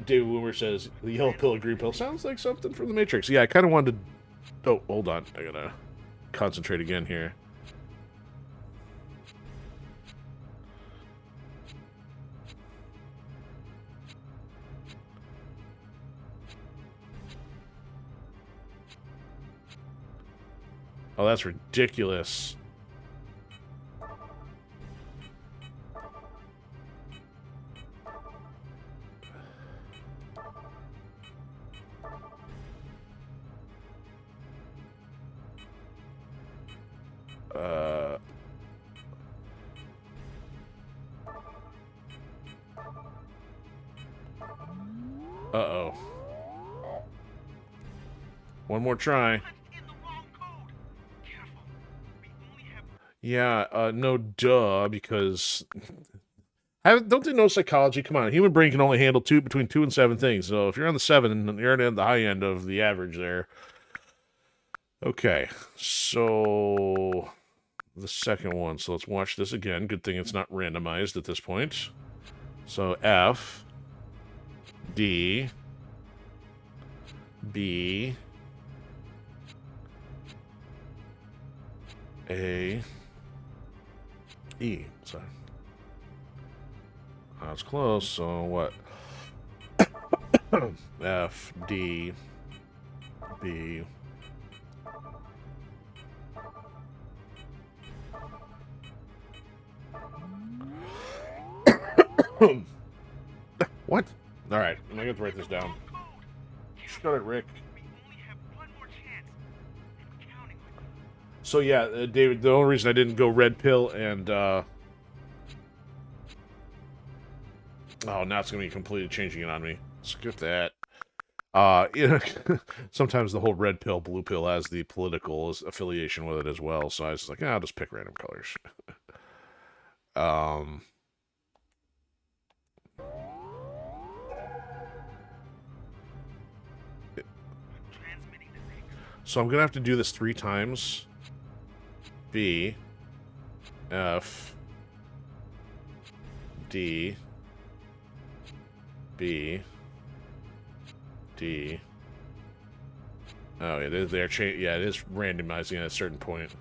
David Woomer says, the yellow pill, green pill sounds like something from the Matrix. Yeah, I kind of wanted to... Oh, hold on. I gotta concentrate again here. Oh, that's ridiculous. Uh-oh. One more try. Punched in the wrong code. Careful. We only have Yeah, no duh, because... Don't they know psychology? Come on, a human brain can only handle between 2 and 7 things. So if you're on the 7, you're at the high end of the average there. Okay, so... The second one. So let's watch this again. Good thing it's not randomized at this point. So F... D... B... A... E. Sorry. That's close, so what? F, D, B. What? Alright, I'm gonna have to write this down. Shut it, Rick. we only have one more chance. I'm counting on you. So yeah, David, the only reason I didn't go red pill and, oh, now it's gonna be completely changing it on me. Skip that. You know, sometimes the whole red pill, blue pill has the political affiliation with it as well, so I was like, I'll just pick random colors. Transmitting the signal. So I'm gonna have to do this 3 times. B, F, D, B, D. Oh, it is. They're yeah, it is randomizing at a certain point.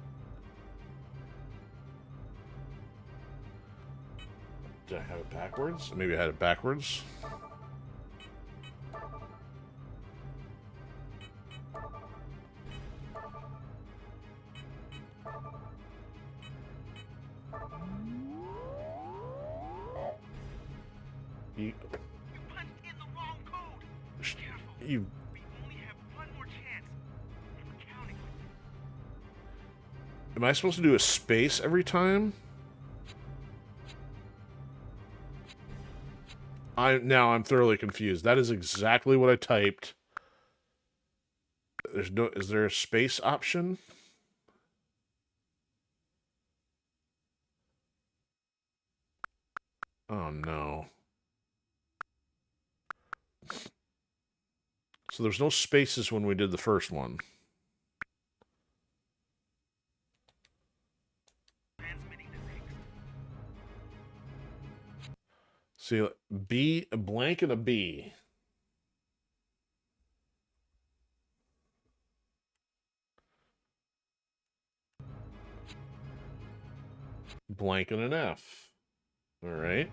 Did I have it backwards? Maybe I had it backwards. You, You punched in the wrong code. Careful. you, We only have one more chance. And we're counting on you. am I supposed to do a space every time? I'm thoroughly confused. That is exactly what I typed. Is there a space option? Oh no. So there's no spaces when we did the first one. Transmitting the next. See, B, a blank and a B. Blank and an F. All right.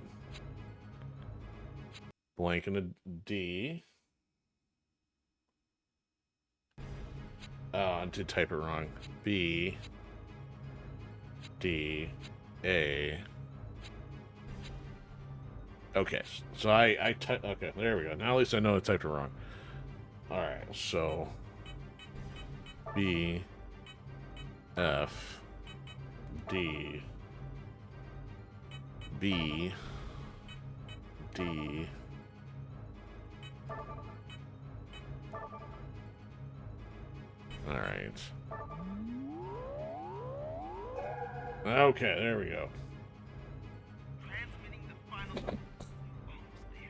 Blank and a D. Oh, I did type it wrong. B, D, A. Okay, so I typed. Okay, there we go. Now at least I know I typed it wrong. All right, so B, F, D, B, D. All right. Okay, there we go. Transmitting the final. Almost there.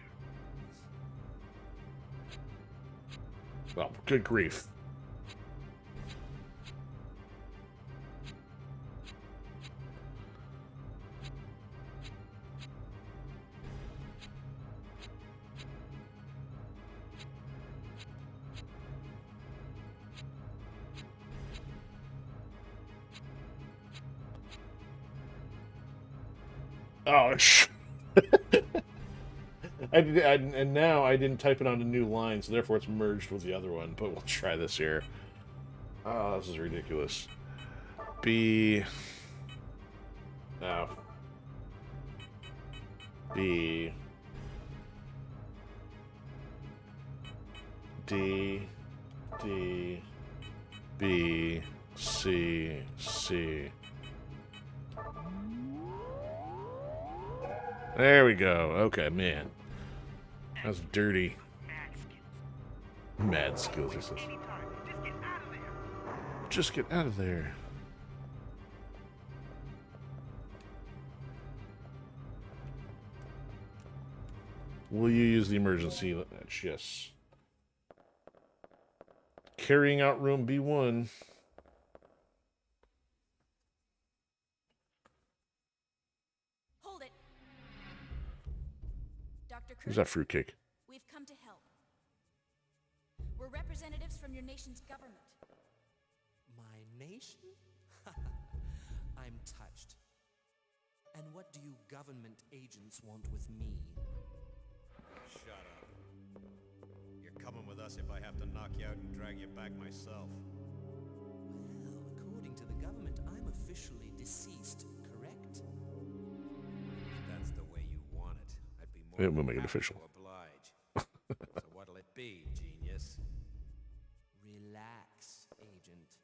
Well, good grief. Oh, and now I didn't type it on a new line, so therefore it's merged with the other one. But we'll try this here. Oh, this is ridiculous. B, F, B, D, D, B, C, C. There we go. Okay, man. That's dirty. Mad skills. Mad skills, he says. Anytime. Just get out of there. Just get out of there. Will you use the emergency? That's yes. Carrying out room B1. Hold it. Dr. Who's Cruz, that fruitcake? we've come to help. We're representatives from your nation's government. My nation? I'm touched. And what do you government agents want with me? Shut up. You're coming with us if I have to knock you out and drag you back myself. Well, according to the government, I'm officially deceased, correct? If that's the way you want it, I'd be more Yeah, we'll than make it happy official. to oblige. So what'll it be, genius? Relax, Agent.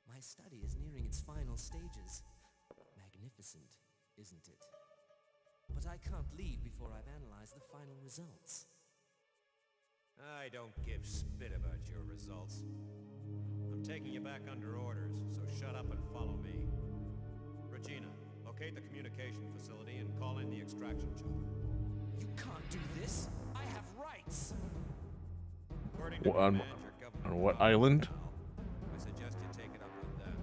My study is nearing its final stages. Magnificent, isn't it? But I can't leave before I've analyzed the final results. I don't give spit about your results. I'm taking you back under orders, so shut up and follow me. Regina, locate the communication facility and call in the extraction chopper. You can't do this! I have rights! According to On- command, your government on what provided island? now. I suggest you take it up with them.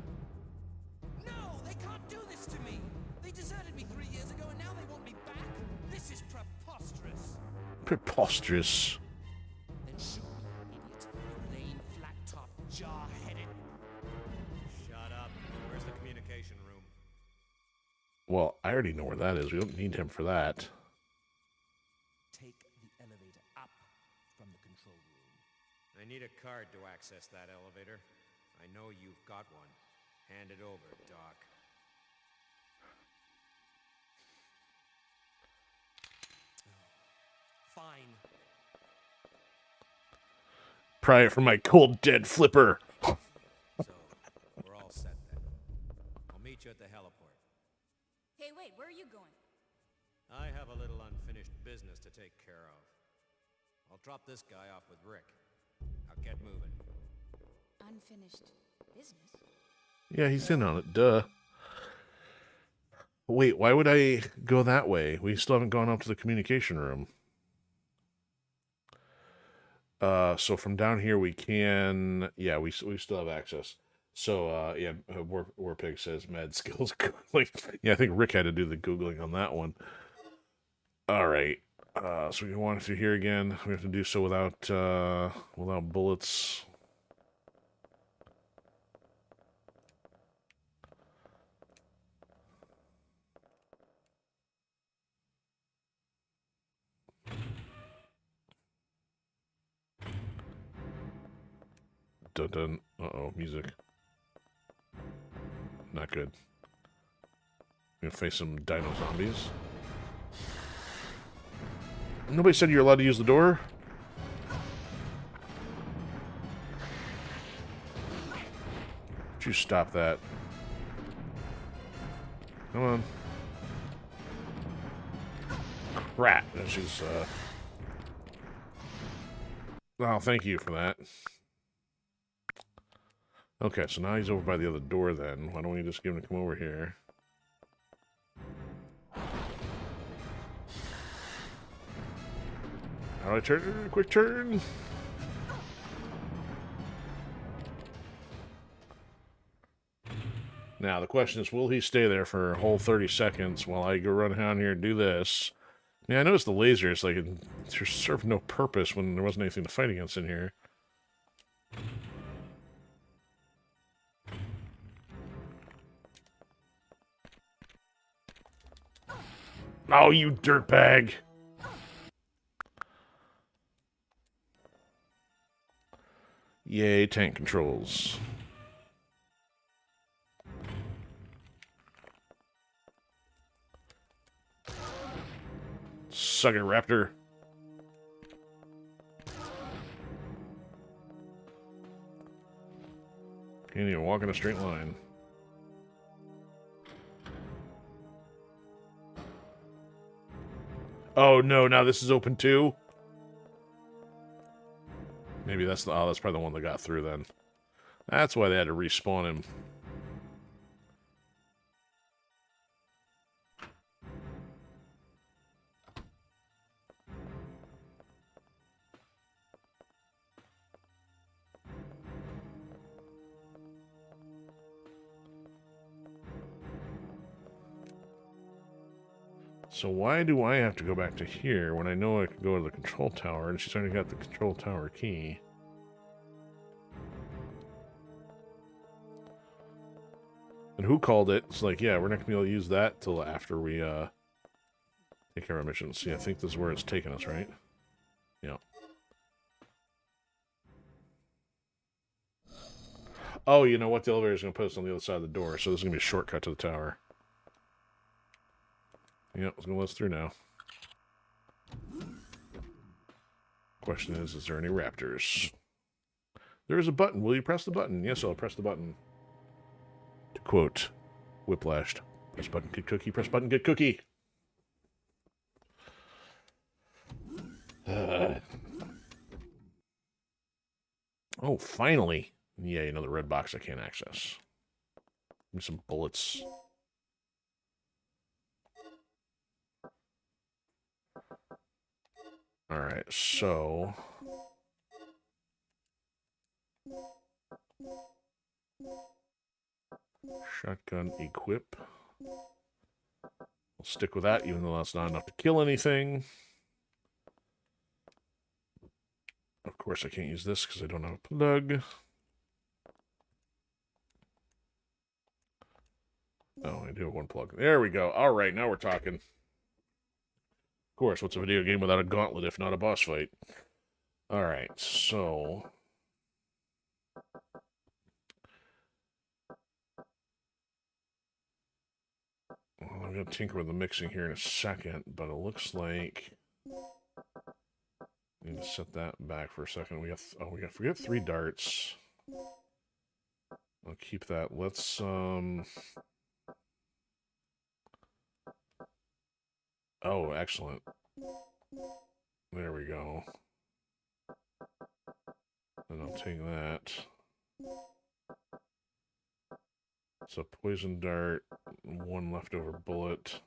No! They can't do this to me! They deserted me 3 years ago and now they want me back? This is preposterous! Preposterous. Then shoot me, idiot. You lame, flat-top, jar-headed... Shut up. Where's the communication room? Well, I already know where that is. We don't need him for that. Take the elevator up from the control room. I need a card to access that elevator. I know you've got one. Hand it over, Doc. mine. Pry it from my cold, dead flipper. So, we're all set then. I'll meet you at the heliport. Hey, wait, where are you going? I have a little unfinished business to take care of. I'll drop this guy off with Rick. Now get moving. Unfinished business? Yeah, he's in on it. Duh. Wait, why would I go that way? We still haven't gone up to the communication room. So from down here we can... Yeah, we still have access. So, yeah, Warpig says mad skills. Like, yeah, I think Rick had to do the Googling on that one. All right. So we can walk through here again. We have to do so without bullets. Dun dun. Uh-oh, music. Not good. We're gonna face some dino zombies. Nobody said you're allowed to use the door? Would you stop that? Come on. Crap. She's, Oh, thank you for that. Okay, so now he's over by the other door then. Why don't we just give him to come over here? How do I turn? Quick turn! Now, the question is, will he stay there for a whole 30 seconds while I go run down here and do this? Yeah, I noticed the lasers, like, it served no purpose when there wasn't anything to fight against in here. Oh, you dirtbag! Yay, tank controls. Suck it, Raptor. Can't even walk in a straight line. Oh no, now this is open too? Maybe that's the... Oh, that's probably the one that got through then. That's why they had to respawn him. So why do I have to go back to here when I know I can go to the control tower and she's already got the control tower key? And who called it? It's like, yeah, we're not going to be able to use that till after we take care of our missions. Yeah, I think this is where it's taking us, right? Yeah. Oh, you know what? The elevator is going to put us on the other side of the door, so this is going to be a shortcut to the tower. Yep, it's going to let us through now. Question is there any raptors? There is a button. Will you press the button? Yes, I'll press the button. To quote Whiplashed, press button, get cookie, press button, get cookie. Oh, finally. Yay, another red box I can't access. Give me some bullets. Alright, so... Shotgun equip. I'll stick with that, even though that's not enough to kill anything. Of course, I can't use this because I don't have a plug. Oh, I do have one plug. There we go. All right, now we're talking. Of course, what's a video game without a gauntlet if not a boss fight? All right, so... Well, I'm going to tinker with the mixing here in a second, but it looks like... Need to set that back for a second. We got 3 darts. I'll keep that. Let's Oh, excellent. There we go. And I'll take that. So poison dart, 1 leftover bullet.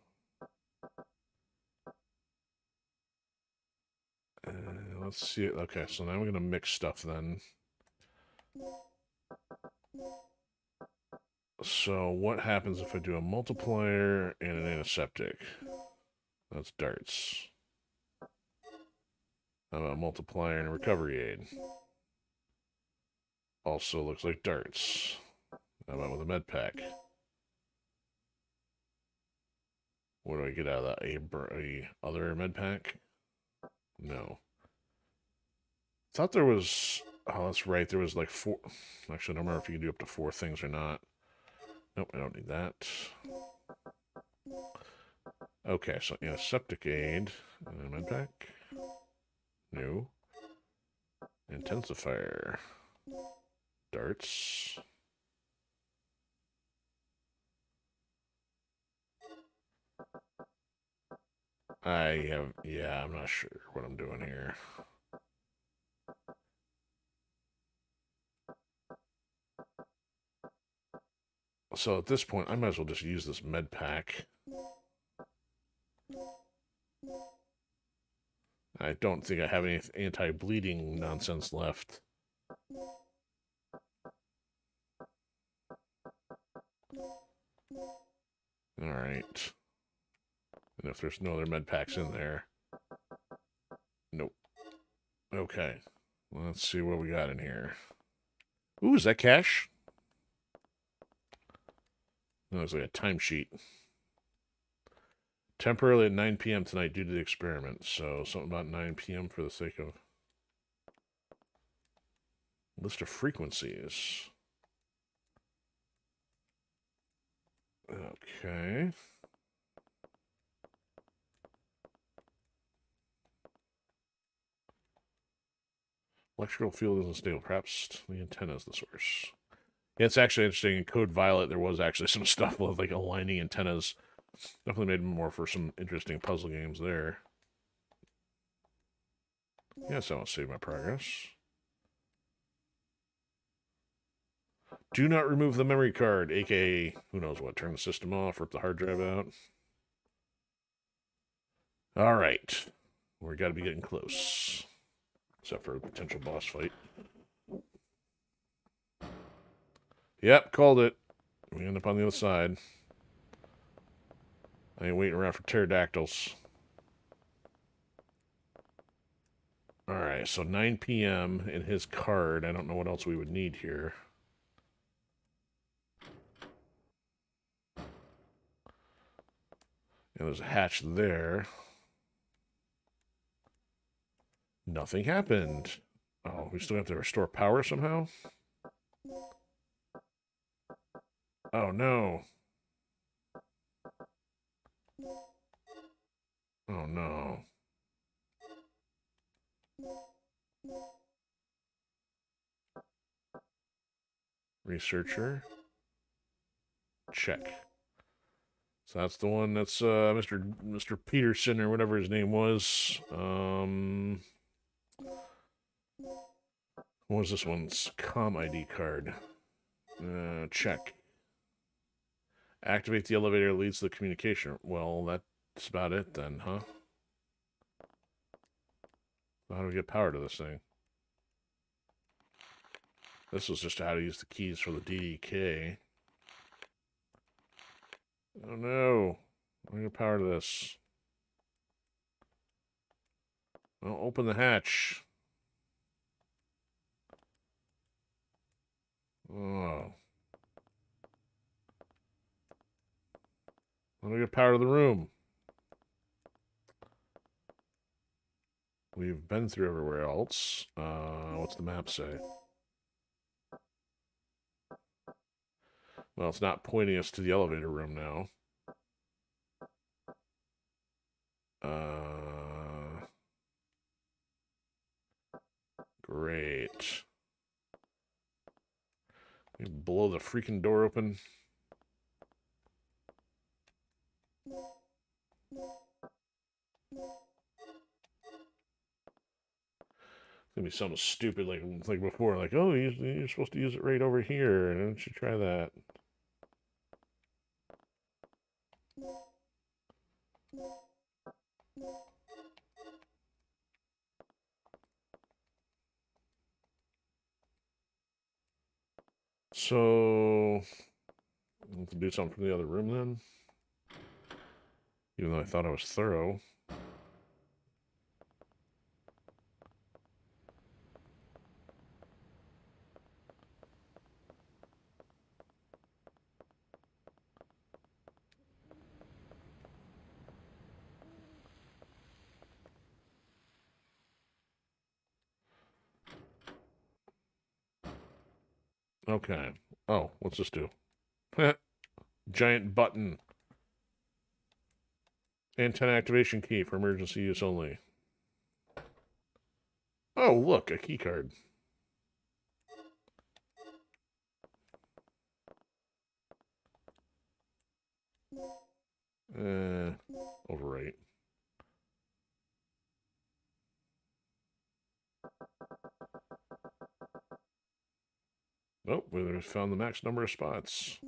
Let's see. Okay, so now we're gonna mix stuff then. So what happens if I do a multiplier and an antiseptic? That's darts. How about a multiplier and a recovery aid? Also looks like darts. How about with a med pack? What do I get out of that? A other med pack? No. Thought there was... Oh, that's right. There was like 4... Actually, I don't remember if you can do up to 4 things or not. Nope, I don't need that. Okay, so antiseptic aid. And a med pack. No. Intensifier. Darts. Yeah, I'm not sure what I'm doing here. So at this point, I might as well just use this med pack. I don't think I have any anti-bleeding nonsense left. Alright. And if there's no other med packs in there... Nope. Okay. Let's see what we got in here. Ooh, is that cash? That looks like a timesheet. Temporarily at 9 p.m. tonight due to the experiment. So, something about 9 p.m. for the sake of... List of frequencies. Okay. Electrical field isn't stable. Perhaps the antenna is the source. Yeah, it's actually interesting. In Code Violet, there was actually some stuff with like aligning antennas. Definitely made more for some interesting puzzle games there. Yes, I won't save my progress. Do not remove the memory card, aka, who knows what, turn the system off, rip the hard drive out. Alright. We gotta be getting close. Except for a potential boss fight. Yep, called it. We end up on the other side. I ain't waiting around for pterodactyls. Alright, so 9 p.m. in his card. I don't know what else we would need here. And there's a hatch there. Nothing happened. Oh, we still have to restore power somehow? Oh, no. Oh, no. Researcher. Check. So that's the one that's Mr. Peterson or whatever his name was. What was this one's comm ID card? Check. Activate the elevator leads to the communication. Well, that's about it then, huh? How do we get power to this thing? This was just how to use the keys for the DDK. Oh no. I'm gonna power to this. Well, open the hatch. Oh. Let me get power to the room. We've been through everywhere else. What's the map say? Well, it's not pointing us to the elevator room now. right. Blow the freaking door open. It's gonna be something stupid like before, like, oh, you're supposed to use it right over here, and don't you try that? So, I have to do something from the other room then? Even though I thought I was thorough. Okay. Oh, what's this do? Giant button. Antenna activation key for emergency use only. Oh, look, a key card. Overwrite. Oh, we found the max number of spots.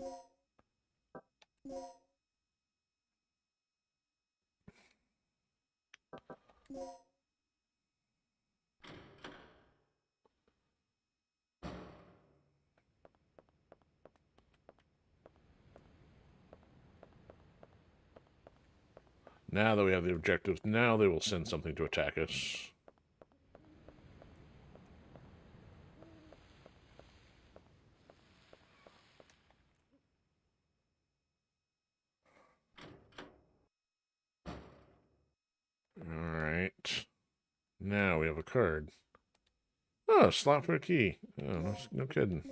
Now that we have the objectives, now they will send something to attack us. Alright. Now we have a card. Oh, a slot for a key. Oh, no kidding.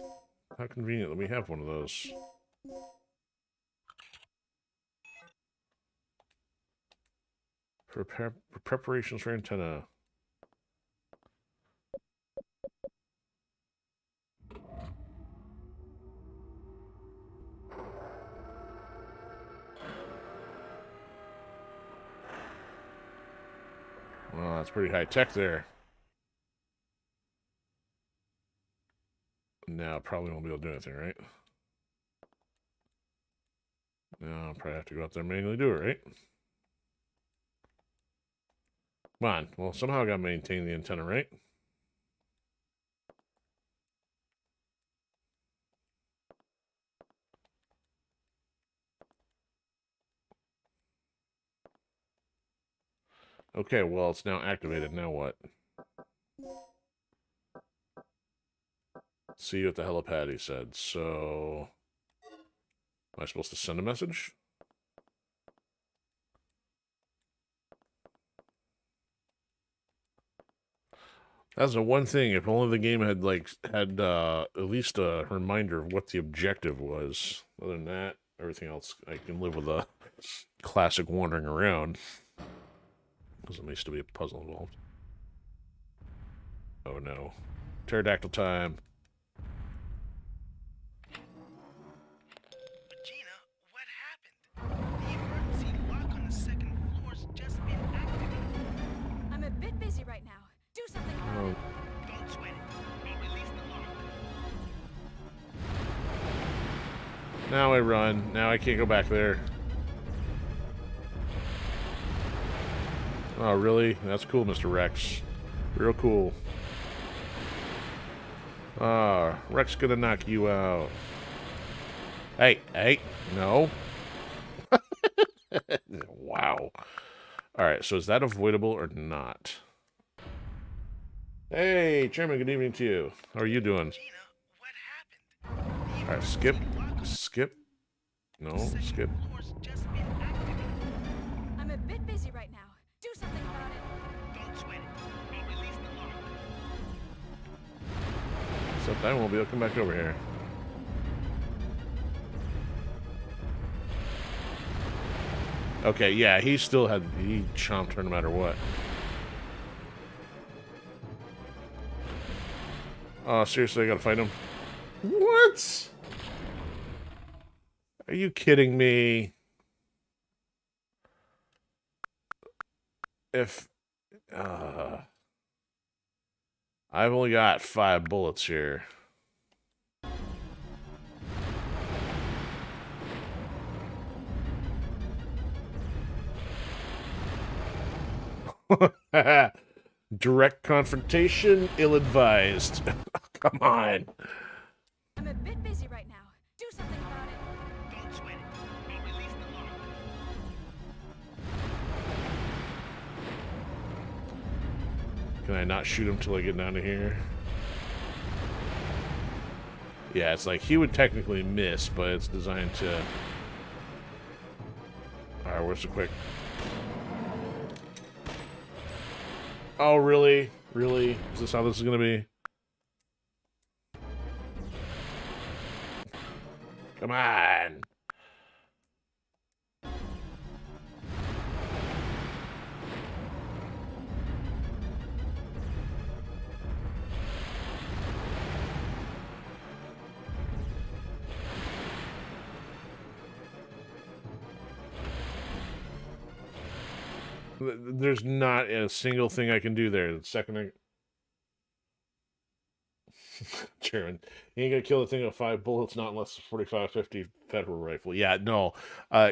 How convenient that we have one of those. For preparations for antenna. Well, that's pretty high tech there. Now, probably won't be able to do anything, right? No, I'll probably have to go out there and manually do it, right? Come on. Well, somehow I gotta maintain the antenna, right? Okay, well, it's now activated. Now what? See you at the helipad, he said. So, am I supposed to send a message? That's the one thing. If only the game had at least a reminder of what the objective was. Other than that, everything else I can live with a classic wandering around. Because there needs to be a puzzle involved. Oh no. Pterodactyl time. Regina, what happened? The emergency lock on the second floor's just been activated. I'm a bit busy right now. Do something about it. Don't sweat it. I'll release the lock. Now I run. Now I can't go back there. Oh, really? That's cool, Mr. Rex. Real cool. Ah, Rex gonna knock you out. Hey, no. Wow. Alright, so is that avoidable or not? Hey, Chairman, good evening to you. How are you doing? Regina, what happened? Alright, skip. Skip. No, skip. Floor's just been activated. I'm a bit busy right now. Do something about it. Don't sweat it. I'll release the lock. Except I won't be able to come back over here. Okay, yeah, he chomped her no matter what. Oh, seriously, I gotta fight him. What? Are you kidding me? If I've only got 5 bullets here. Direct confrontation, ill-advised. Come on. I'm a bit busy right now. Do something about it. Don't sweat it. I'll release the lock. Can I not shoot him till I get down to here? Yeah, it's like he would technically miss, but it's designed to... Alright, where's the quick? Oh, really? Really? Is this how this is gonna be? Come on! There's not a single thing I can do there. The second I... Chairman, you ain't gonna kill the thing with 5 bullets, not unless it's 45-50 federal rifle. Yeah, no.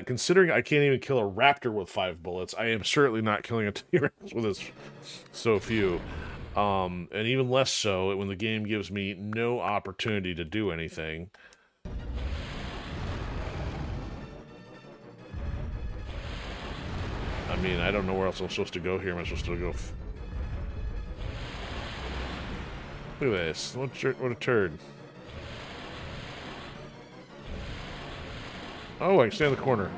Considering I can't even kill a raptor with 5 bullets, I am certainly not killing a T-Rex with so few. And even less so when the game gives me no opportunity to do anything. I mean, I don't know where else I'm supposed to go here. Am I supposed to go... Look at this. What a turd. Oh, I can stay in the corner.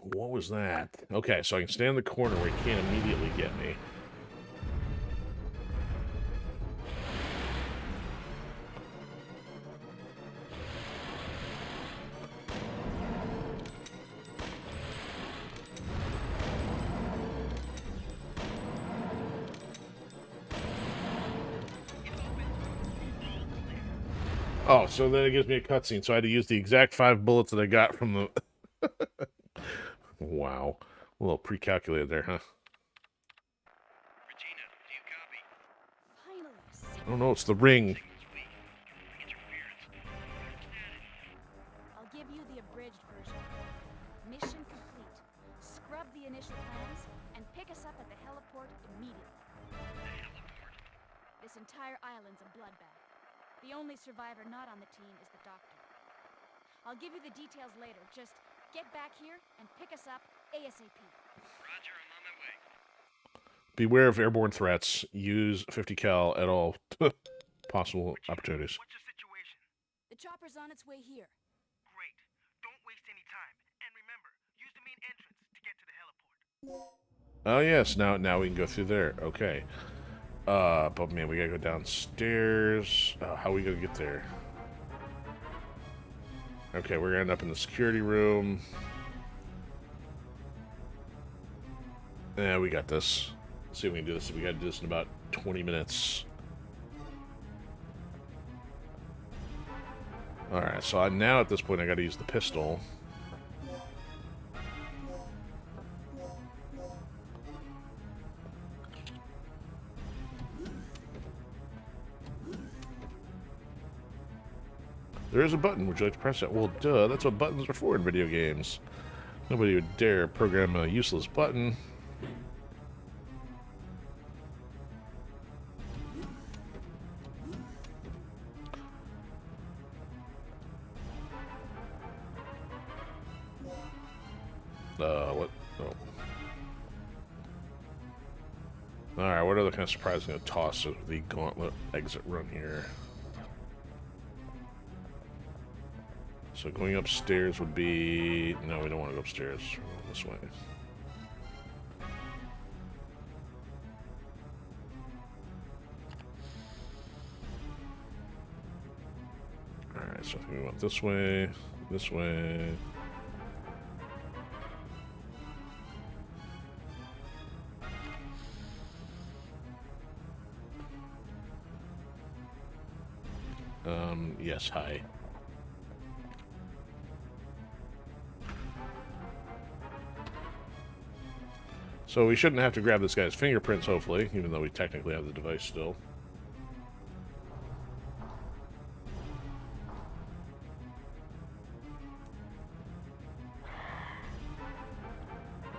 What was that? Okay, so I can stay in the corner where he can't immediately get me. Oh, so then it gives me a cutscene, so I had to use the exact 5 bullets that I got from the... Wow. A little pre-calculated there, huh? Regina, do you copy? Finally. Oh no, it's the ring. Signal's weak. Interference. I'll give you the abridged version. Mission complete. Scrub the initial plans and pick us up at the heliport immediately. The heliport. This entire island's a bloodbath. The only survivor not on the team is the doctor. I'll give you the details later. Just get back here and pick us up ASAP. Roger, I'm on my way. Beware of airborne threats. Use 50 cal at all possible opportunities. What's your situation? The chopper's on its way here. Great. Don't waste any time. And remember, use the main entrance to get to the heliport. Oh yes, now we can go through there. Okay. But man, we gotta go downstairs. How are we gonna get there? Okay, we're gonna end up in the security room. Yeah, we got this. Let's see if we can do this. We gotta do this in about 20 minutes. Alright, so now at this point I gotta use the pistol. There is a button. Would you like to press it? Well, duh. That's what buttons are for in video games. Nobody would dare program a useless button. What? Oh. Alright, what other kind of surprise I'm going to toss of the gauntlet exit run here? So going upstairs would be... No, we don't want to go upstairs. We're going this way. Alright, so I think we went this way, this way. Yes, hi. So we shouldn't have to grab this guy's fingerprints, hopefully, even though we technically have the device still.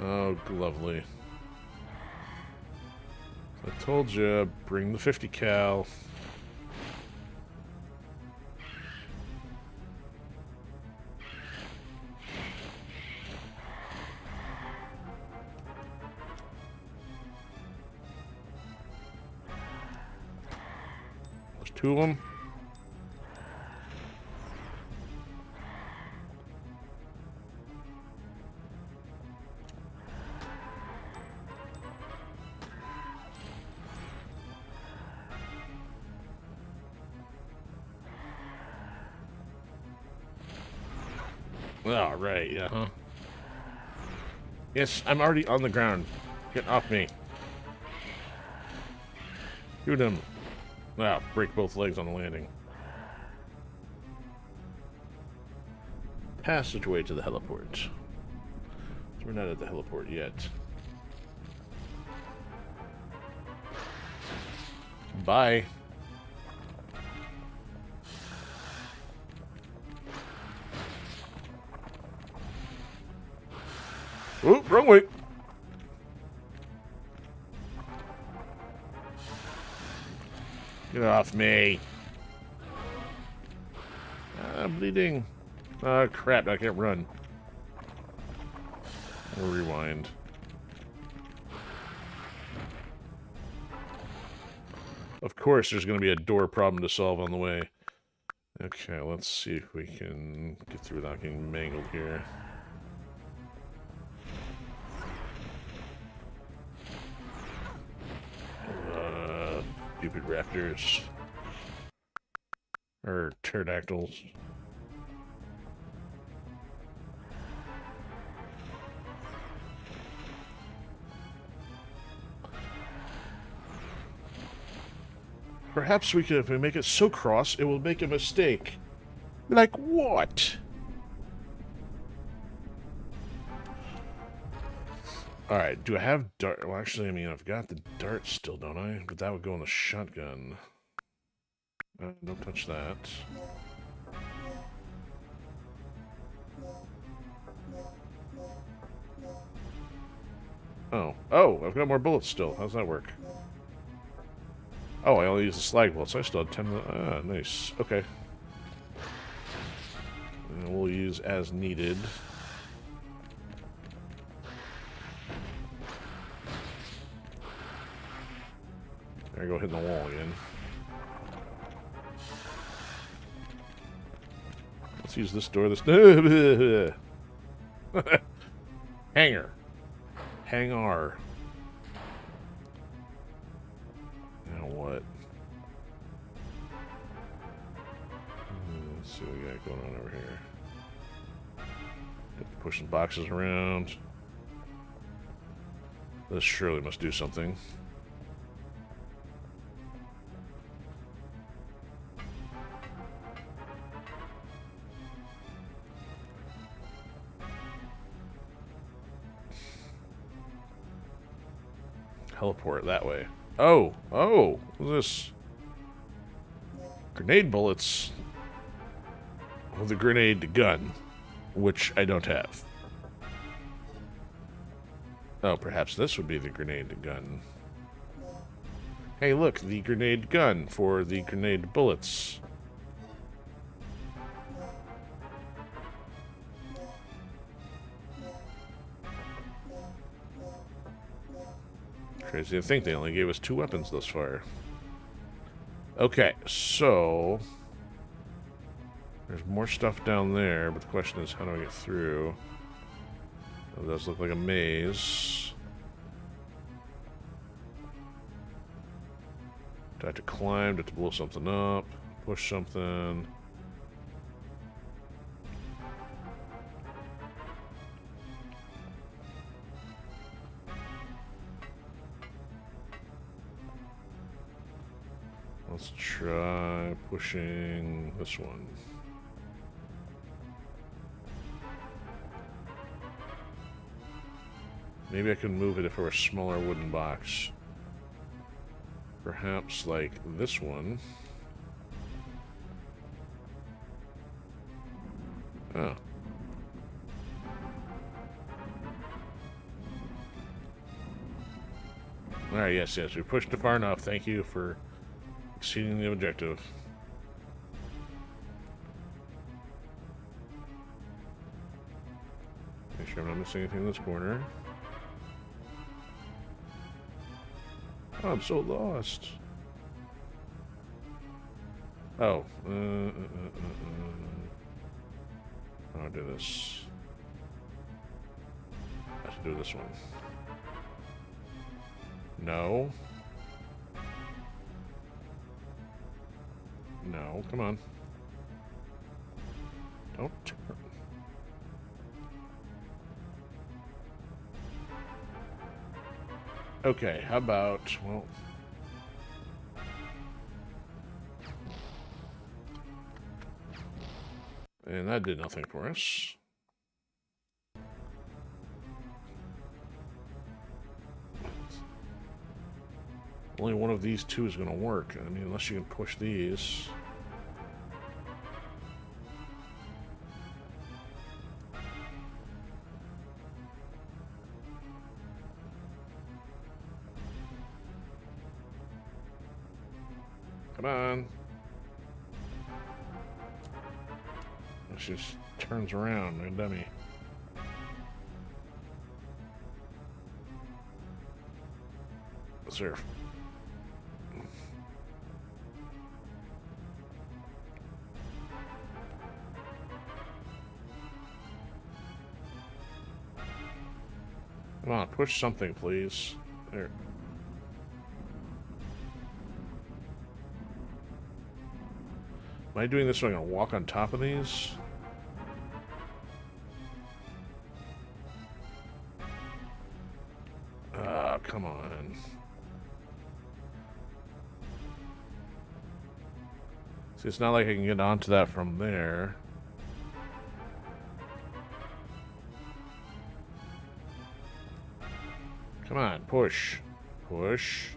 Oh, lovely. I told you, bring the 50 cal. There's two of them. Oh, right, yeah, huh? Yes, I'm already on the ground. Get off me. Shoot him. Wow, break both legs on the landing. Passageway to the heliport. So we're not at the heliport yet. Bye. Oh, wrong way. Get off me. I'm bleeding. Ah, crap, I can't run. We'll rewind. Of course, there's going to be a door problem to solve on the way. Okay, let's see if we can get through without getting mangled here. Stupid raptors. Or pterodactyls. Perhaps we could, if we make it so cross, it will make a mistake. Like what? Alright, do I have dart? Well, actually, I mean, I've got the dart still, don't I? But that would go on the shotgun. Don't touch that. Oh. Oh, I've got more bullets still. How's that work? Oh, I only used the slag bullets. I still had 10. Ah, nice. Okay. And we'll use as needed. There I go, hitting the wall again. Let's use this door. This hanger. Hangar. Now what? Let's see what we got going on over here. Have to push some boxes around. This surely must do something. Teleport that way. Oh! Oh! What's this? Grenade bullets with a grenade gun, which I don't have. Oh, perhaps this would be the grenade gun. Hey, look, the grenade gun for the grenade bullets. Crazy to think they only gave us 2 weapons thus far. Okay, so there's more stuff down there, but the question is, how do I get through? It does look like a maze. Do I have to climb? Do I have to blow something up? Push something? Let's try pushing this one. Maybe I could move it if it were a smaller wooden box. Perhaps like this one. Oh. Alright, yes, we pushed it far enough. Thank you for exceeding the objective. Make sure I'm not missing anything in this corner. Oh, I'm so lost. Oh. I'll do this. I have to do this one. No. No, come on. Don't turn. Okay, how about, well... And that did nothing for us. Only one of these two is going to work. I mean, unless you can push these. Come on. She just turns around, like a dummy. Is there... Come on, push something, please. There. Am I doing this so I can walk on top of these? Come on. See, it's not like I can get onto that from there. Come on, push. Push.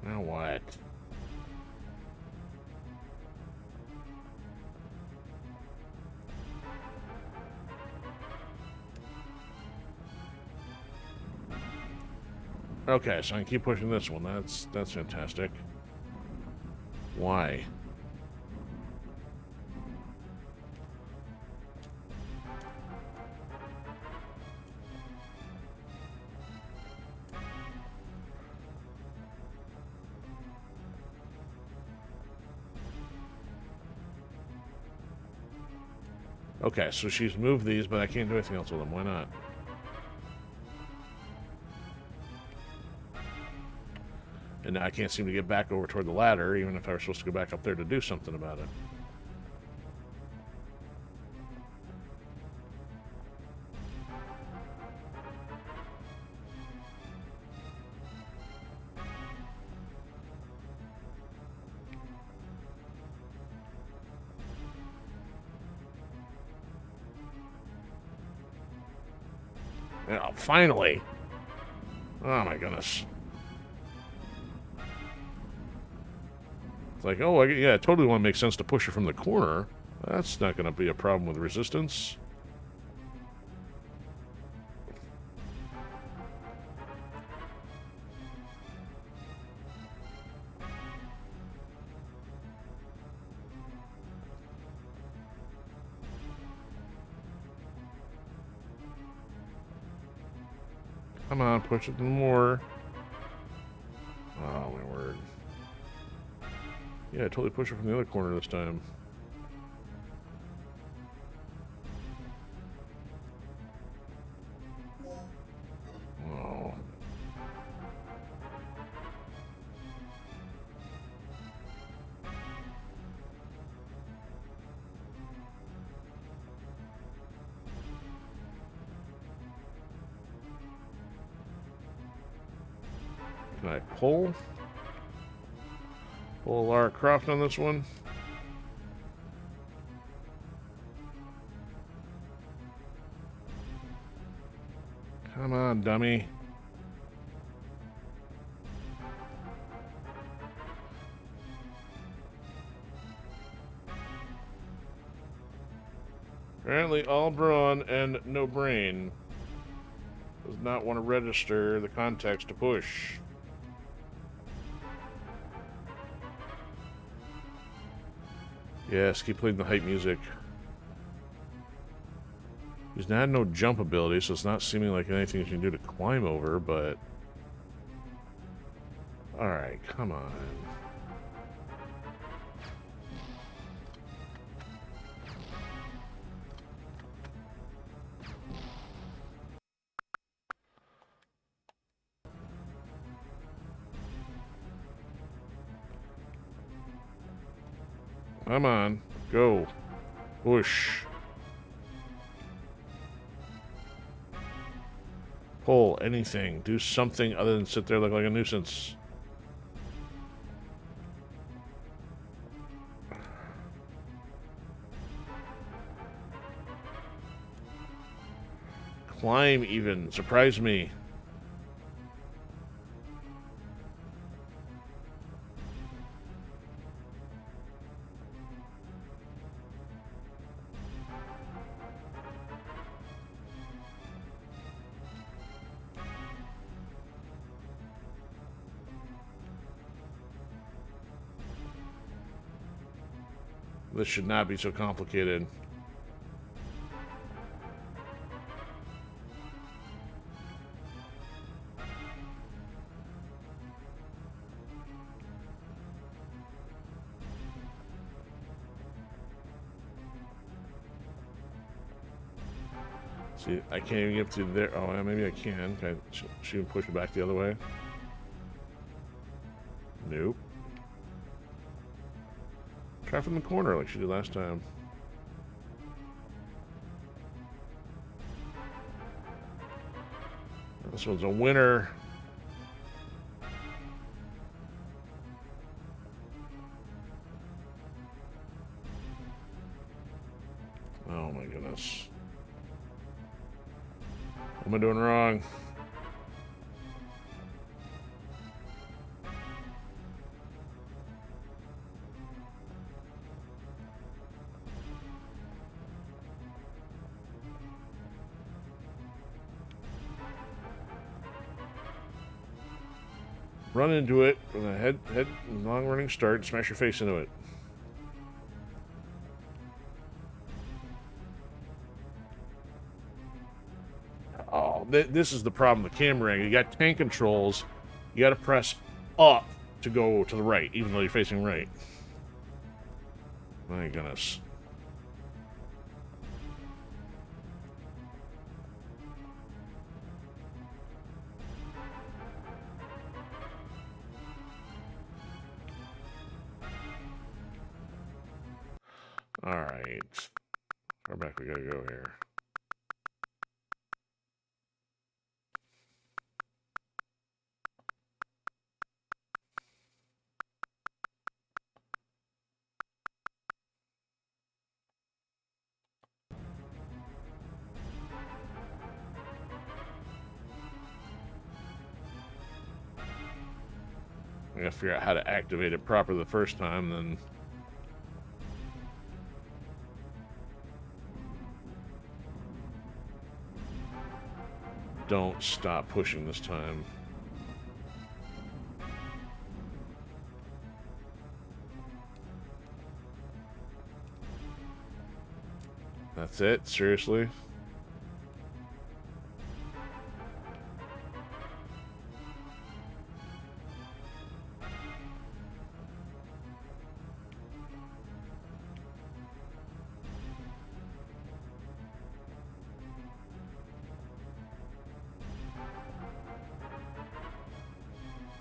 Now what? Okay, so I can keep pushing this one. That's fantastic. Why? Okay, so she's moved these, but I can't do anything else with them. Why not? And now I can't seem to get back over toward the ladder, even if I was supposed to go back up there to do something about it. Oh, finally! Oh my goodness. It's like, oh, yeah, it totally want to make sense to push her from the corner. That's not going to be a problem with resistance. Come on, push it more. Oh, my word. Yeah, totally push it from the other corner this time. Oh. Can I pull? Pull Lara Croft on this one? Come on, dummy. Apparently all brawn and no brain does not want to register the context to push. Yes, keep playing the hype music. He's not no jump ability, so it's not seeming like anything you can do to climb over, but... Alright, come on. Come on. Go. Push. Pull. Anything. Do something other than sit there look like a nuisance. Climb even. Surprise me. This should not be so complicated. See, I can't even get to there. Oh, maybe I can. Can I shoot and push it back the other way? Nope. Try from the corner like she did last time. This one's a winner. Oh my goodness. What am I doing wrong? Run into it with a head long running start and smash your face into it. Oh, this is the problem with the camera angle. You got tank controls. You got to press up to go to the right, even though you're facing right. My goodness. Alright. Far back we gotta go here. I gotta figure out how to activate it proper the first time, then... Don't stop pushing this time. That's it? Seriously?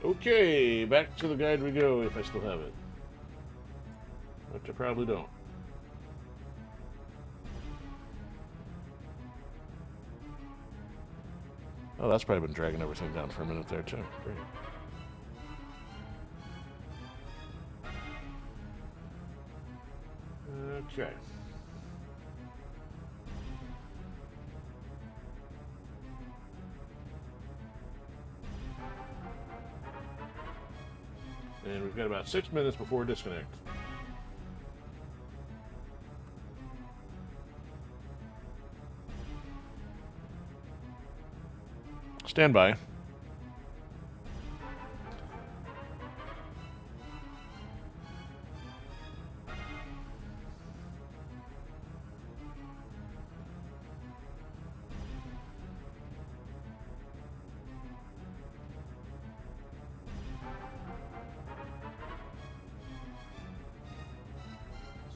Okay, back to the guide we go if I still have it. Which I probably don't. Oh, that's probably been dragging everything down for a minute there too. Great. Okay. And we've got about 6 minutes before disconnect. Stand by.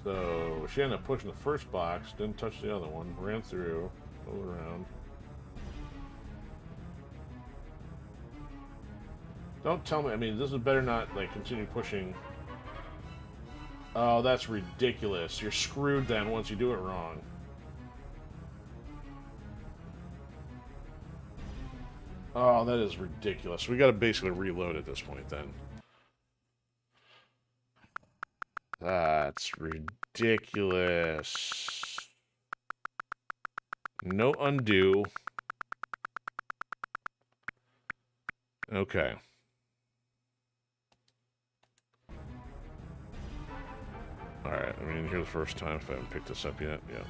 So she ended up pushing the first box, didn't touch the other one, ran through, rolled around. Don't tell me, I mean, this is better not, like, continue pushing. Oh, that's ridiculous. You're screwed then once you do it wrong. Oh, that is ridiculous. We gotta basically reload at this point then. That's ridiculous. No undo. Okay. Alright, I mean, here's the first time if I haven't picked this up yet. Yeah.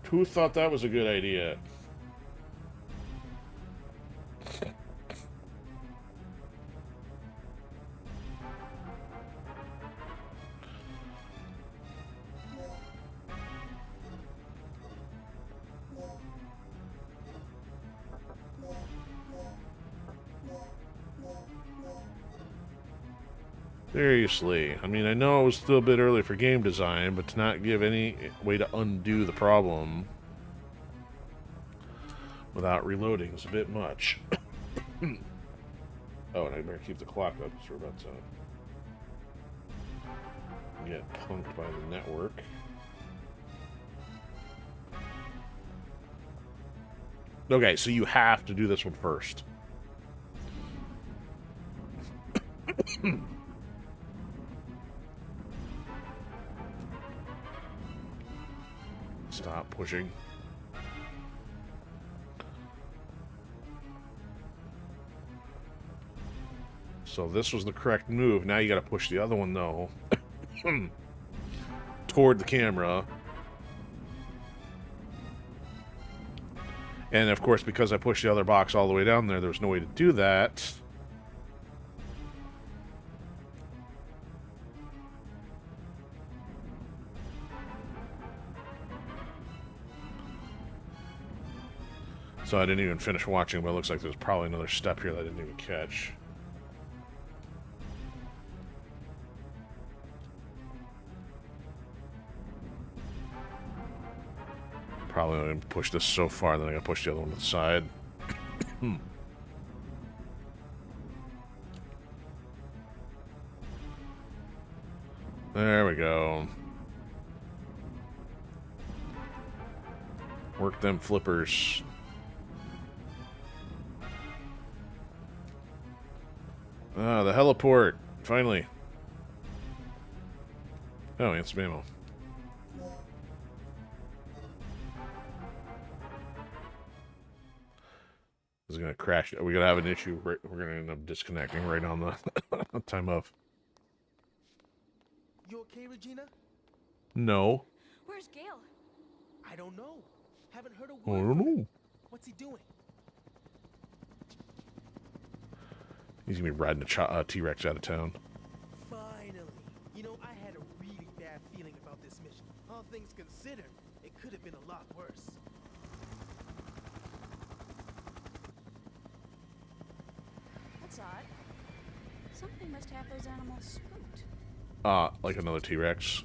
Who thought that was a good idea? Seriously. I mean, I know it was still a bit early for game design, but to not give any way to undo the problem without reloading is a bit much. Oh, and I better keep the clock up because we're about to get punked by the network. Okay, so you have to do this one first. Stop pushing. So this was the correct move. Now you gotta push the other one, though. Toward the camera. And, of course, because I pushed the other box all the way down there, there was no way to do that. So I didn't even finish watching, but it looks like there's probably another step here that I didn't even catch. Probably going to push this so far, then I got to push the other one to the side. There we go. Work them flippers. Ah, the heliport. Finally. Oh, it's ammo. This is going to crash. We're going to have an issue. We're going to end up disconnecting right on the time of. You okay, Regina? No. Where's Gale? I don't know. Haven't heard a I word. don't know. What's he doing? He's going to be riding a T-Rex out of town. Finally. You know, I had a really bad feeling about this mission. All things considered, it could have been a lot worse. That's odd. Something must have those animals spooked. Like another T-Rex.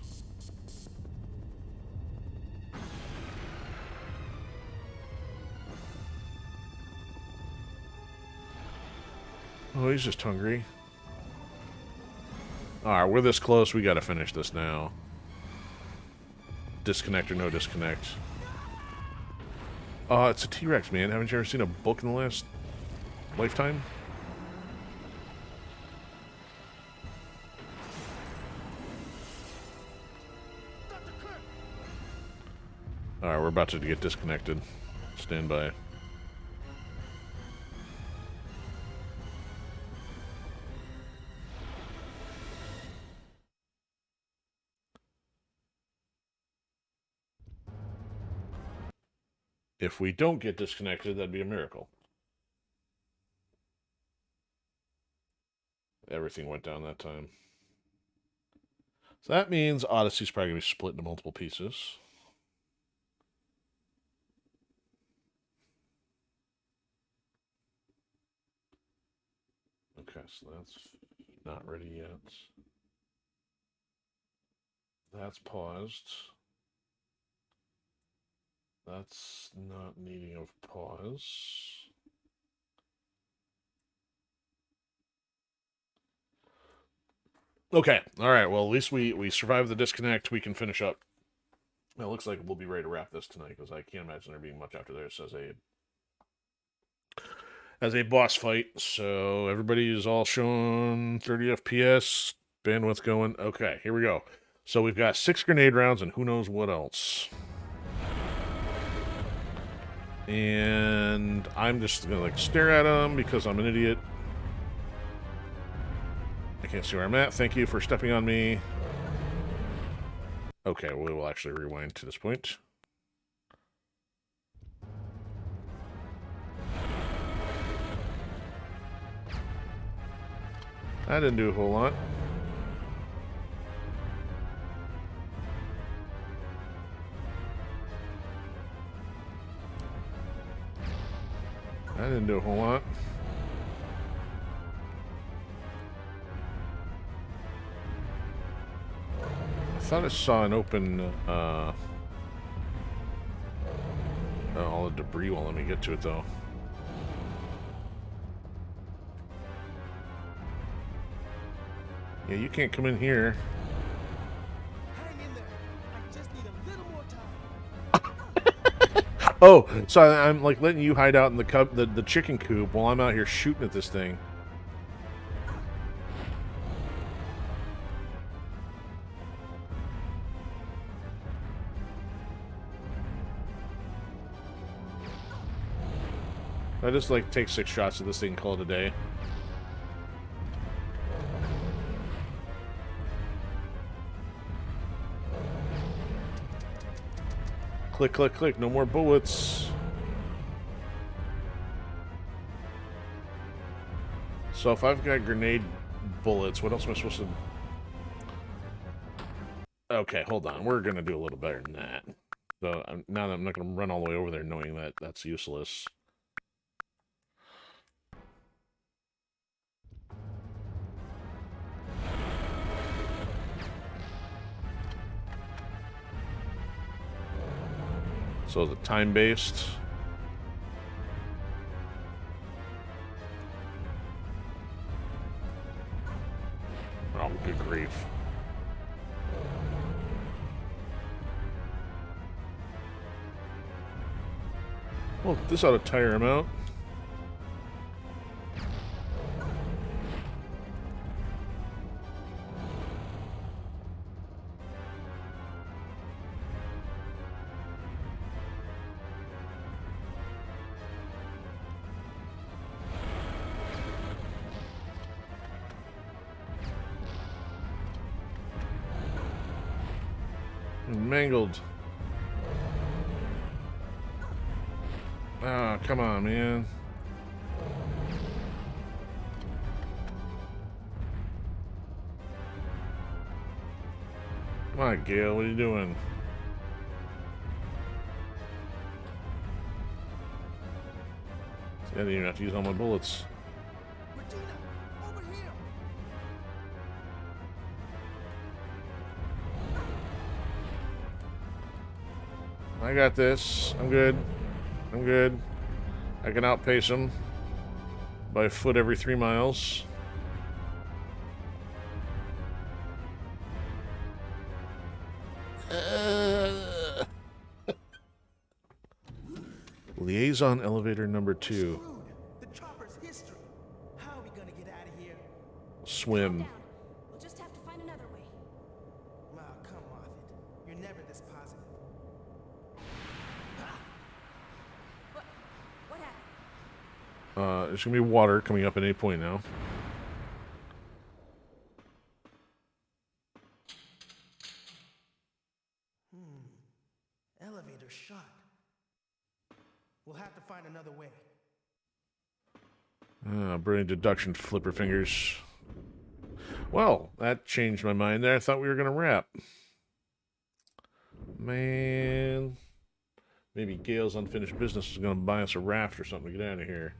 Oh, he's just hungry. Alright, we're this close. We gotta finish this now. Disconnect or no disconnect. It's a T-Rex, man. Haven't you ever seen a book in the last lifetime? Alright, we're about to get disconnected. Stand by. If we don't get disconnected, that'd be a miracle. Everything went down that time. So that means Odyssee's probably going to be split into multiple pieces. Okay, so that's not ready yet. That's paused. That's not needing of pause. Okay, alright, well, at least we survived the disconnect. We can finish up. It looks like we'll be ready to wrap this tonight, because I can't imagine there being much after this as a boss fight. So everybody is all showing 30 FPS, bandwidth going. Okay, here we go. So we've got 6 grenade rounds and who knows what else. And I'm just gonna like stare at them because I'm an idiot. I can't see where I'm at. Thank you for stepping on me. Okay, we will actually rewind to this point. I didn't do a whole lot. I didn't do a whole lot. I thought I saw an open, all the debris won't let me get to it, though. Yeah, you can't come in here. Hang in there. I just need a little more time. Oh, so I'm like letting you hide out in the chicken coop while I'm out here shooting at this thing. I just like take 6 shots of this thing and call it a day. Click, click, click. No more bullets. So if I've got grenade bullets, what else am I supposed to... Okay, hold on. We're going to do a little better than that. So now I'm not going to run all the way over there knowing that that's useless. So the time-based. Oh, good grief. Well, this ought to tire him out. Mangled. Ah, come on, man. Come on, Gale, what are you doing? See, I didn't even have to use all my bullets. Regina, over here. I got this. I'm good. I'm good. I can outpace him by a foot every 3 miles. Liaison elevator number 2. Screwed. The chopper's history. How are we gonna get out of here? Swim. Down. We'll just have to find another way. Wow, come off it. You're never this positive. There's gonna be water coming up at any point now. Elevator shut. We'll have to find another way. Brilliant deduction, flipper fingers. Well, that changed my mind there. I thought we were gonna wrap. Man. Maybe Gail's unfinished business is gonna buy us a raft or something to get out of here.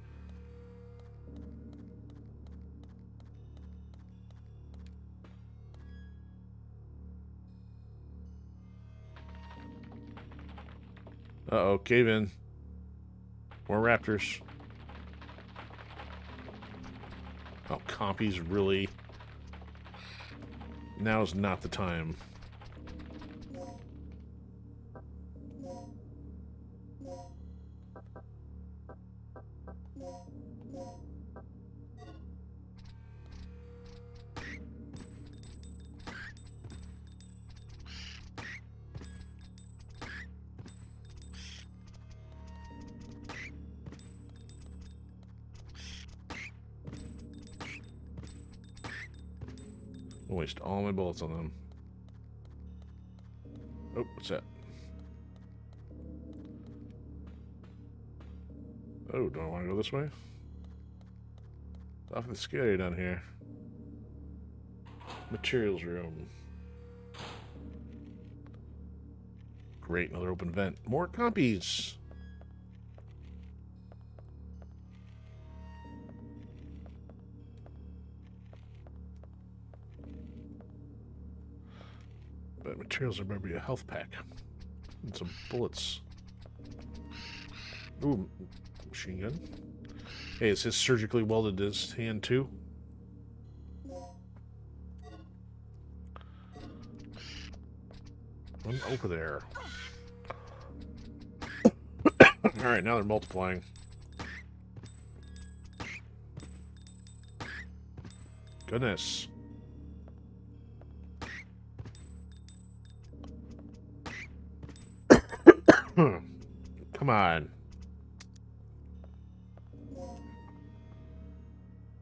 Uh-oh, cave in. More raptors. Oh, compies, really? Now's not the time. I'll waste all my bullets on them. Oh, what's that? Oh, do I want to go this way? It's awfully scary down here. Materials room. Great, another open vent. More compies! But materials are maybe a health pack. And some bullets. Ooh, machine gun. Hey, is his surgically welded to his hand too? One over there. Alright, now they're multiplying. Goodness. Come on.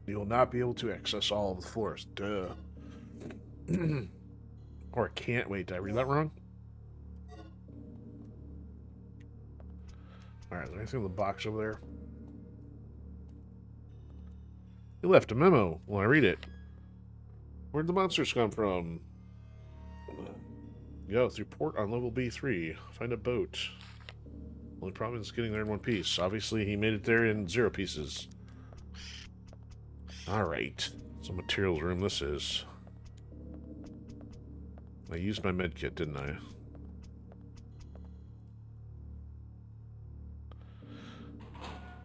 You will not be able to access all of the forest. Duh. Or can't. Wait, did I read that wrong? Alright, is there anything in the box over there? You left a memo. Will I read it? Where'd the monsters come from? Go through port on level B3. Find a boat. Only problem is getting there in one piece. Obviously, he made it there in 0 pieces. Alright. Some materials room this is. I used my medkit, didn't I?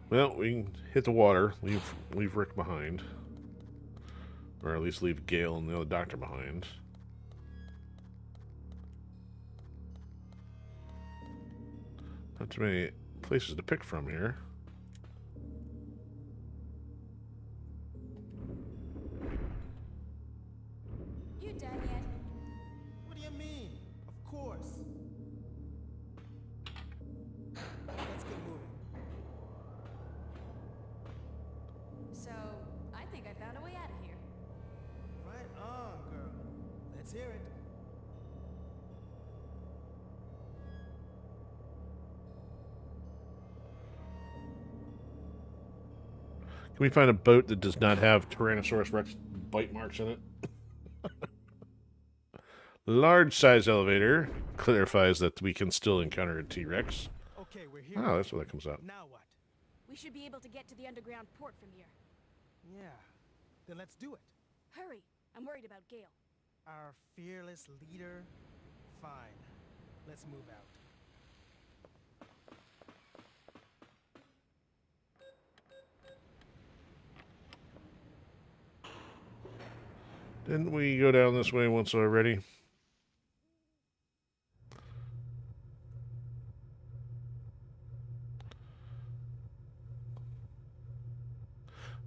Well, we can hit the water, leave Rick behind. Or at least leave Gail and the other doctor behind. Not too many places to pick from here. You done yet? What do you mean? Of course. Let's get moving. So, I think I found a way out of here. Right on, girl. Let's hear it. Can we find a boat that does not have Tyrannosaurus Rex bite marks in it? Large size elevator clarifies that we can still encounter a T-Rex. Okay, we're here. Oh, that's where that comes out. Now what? We should be able to get to the underground port from here. Yeah. Then let's do it. Hurry! I'm worried about Gale. Our fearless leader? Fine. Let's move out. Didn't we go down this way once already?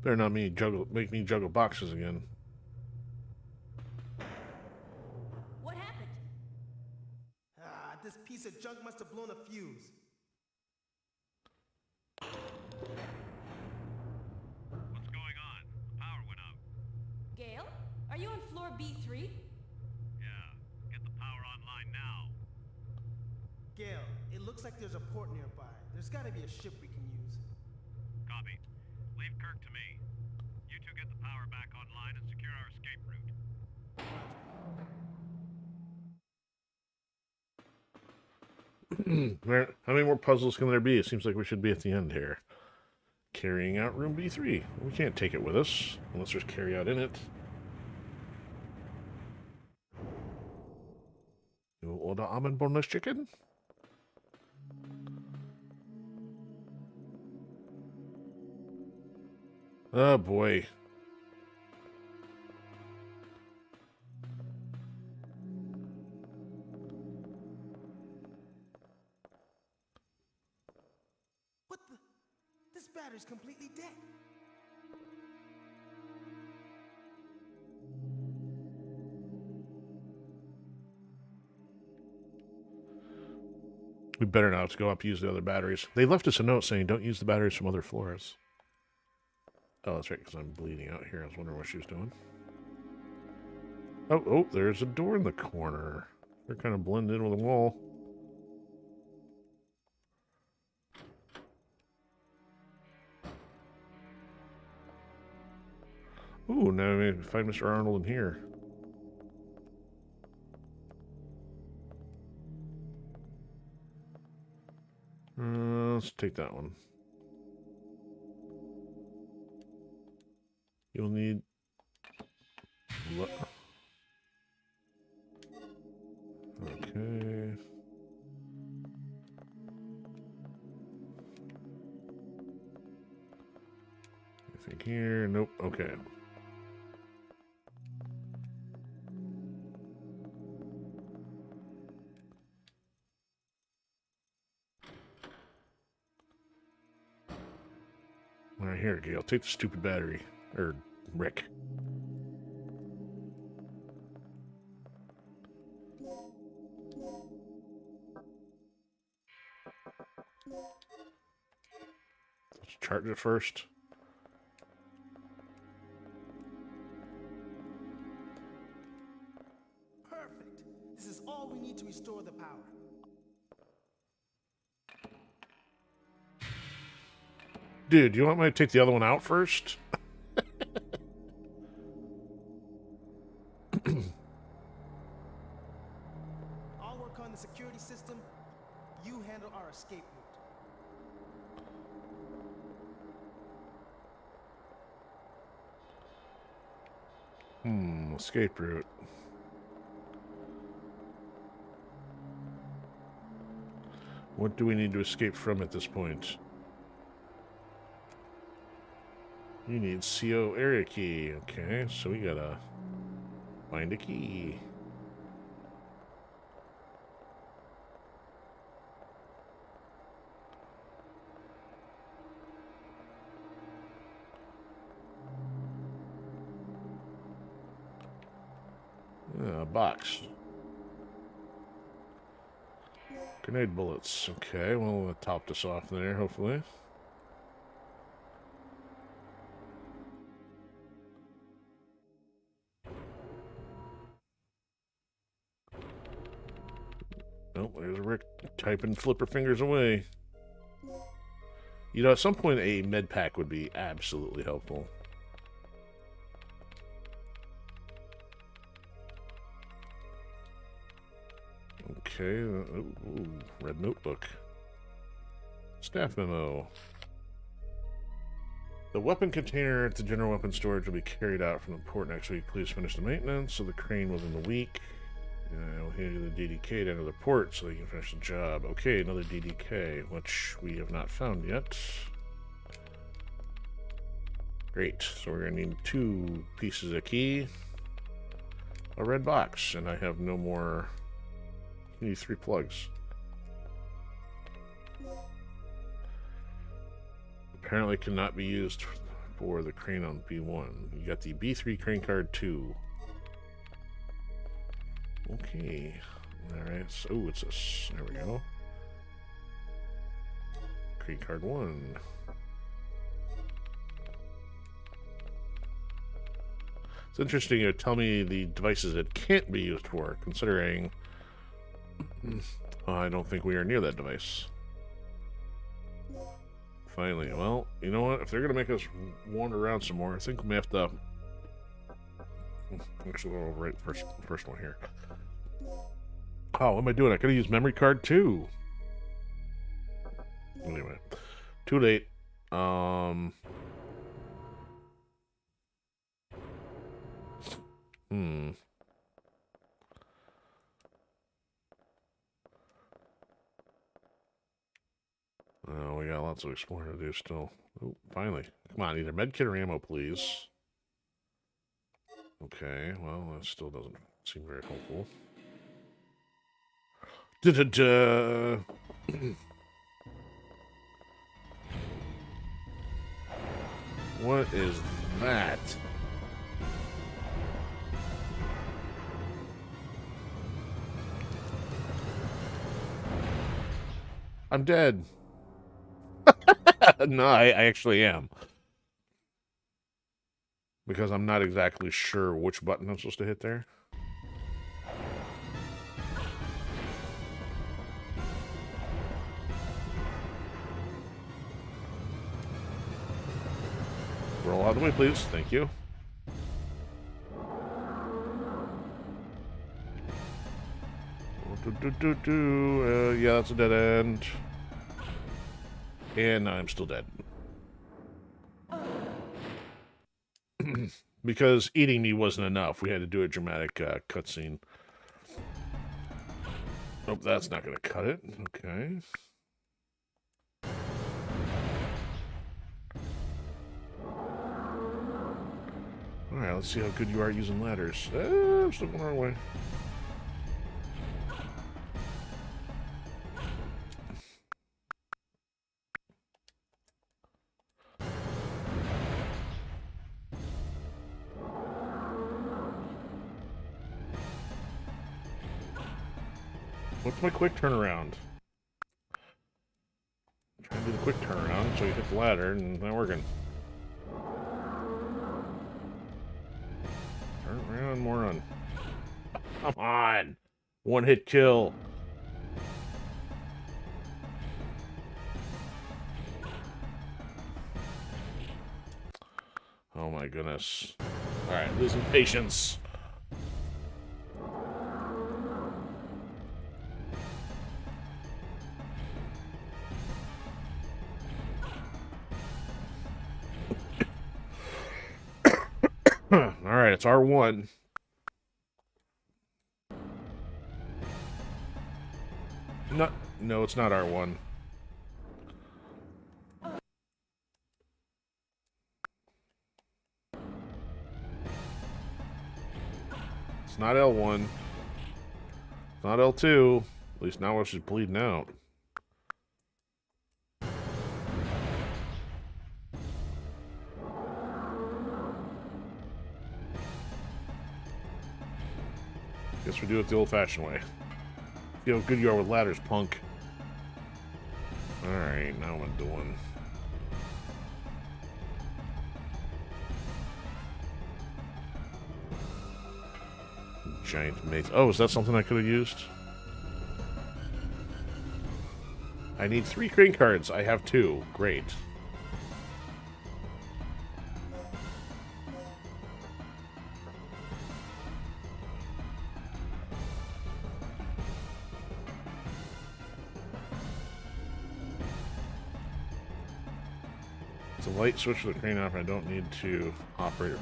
Better not make me juggle boxes again. What happened? Ah, this piece of junk must have blown a fuse. Looks like there's a port nearby. There's gotta be a ship we can use. Copy. Leave Kirk to me. You two get the power back online and secure our escape route. How many more puzzles can there be? It seems like we should be at the end here. Carrying out room B3. We can't take it with us unless there's carry out in it. You order almond boneless chicken? Oh boy. What the? This battery's completely dead. We better not go up use the other batteries. They left us a note saying don't use the batteries from other floors. Oh, that's right, because I'm bleeding out here. I was wondering what she was doing. Oh, there's a door in the corner. They're kind of blended in with the wall. Ooh, now we find Mr. Arnold in here. Let's take that one. You'll need... Okay. Anything here? Nope. Okay. All right, here, Gail. Take the stupid battery. Or Rick. Let's charge it first. Perfect. This is all we need to restore the power. Dude, you want me to take the other one out first? I'll work on the security system. You handle our escape route. Escape route. What do we need to escape from at this point? You need CO area key. Okay, so we gotta find a key. Box. Grenade bullets. Okay, well, we'll top this off there, hopefully. Oh, there's Rick typing flipper fingers away. You know, at some point, a med pack would be absolutely helpful. Okay, ooh, red notebook. Staff memo. The weapon container at the general weapon storage will be carried out from the port next week. Please finish the maintenance of the crane within the week. We'll hand you the DDK to enter the port so you can finish the job. Okay, another DDK, which we have not found yet. Great, so we're going to need 2 pieces of key, a red box, and I have no more... You need 3 plugs. Apparently cannot be used for the crane on B1. You got the B3 crane card 2. Okay. Alright, so it's this. There we go. Crane card 1. It's interesting you tell me the devices it can't be used for, considering I don't think we are near that device. Finally. Well, you know what? If they're going to make us wander around some more, I think we may have to... Actually, we'll overwrite first one here. Oh, what am I doing? I could have used memory card too. Anyway. Too late. Oh, we got lots of exploring to do still. Oh, finally. Come on, either medkit or ammo, please. Okay, well, that still doesn't seem very helpful. Da-da-da! What is that? I'm dead. No, I actually am. Because I'm not exactly sure which button I'm supposed to hit there. Roll out of the way, please. Thank you. Yeah, that's a dead end. And I'm still dead. Because eating me wasn't enough. We had to do a dramatic cutscene. Nope, that's not going to cut it. Okay. Alright, let's see how good you are at using ladders. I'm still going our way. What's my quick turnaround? I'm trying to do the quick turnaround so you hit the ladder and it's not working. Turn around, moron. Come on! One hit kill. Oh my goodness. Alright, losing patience. Alright, it's R1. No, it's not R1. It's not L1. It's not L2. At least now she's bleeding out. Guess we do it the old-fashioned way. See how good you are with ladders, punk. Alright, now what I'm doing. Giant maze. Oh, is that something I could have used? I need 3 crane cards. I have 2. Great. It's a light switch for the crane off. I don't need to operate it.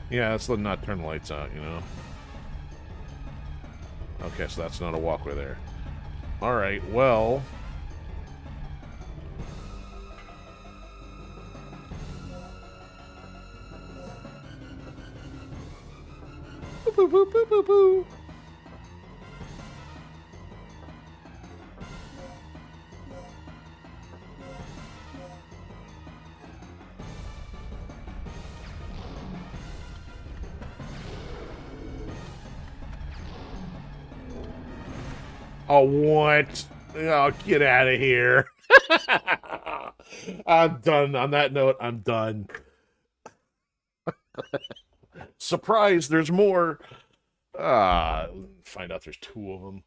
Yeah, let's not turn the lights out, you know. Okay, so that's not a walkway there. Alright, well... Boo, boo, boo, boo, boo. Oh, what? Oh, get out of here. I'm done. On that note, I'm done. Surprise, there's more. Find out there's 2 of them.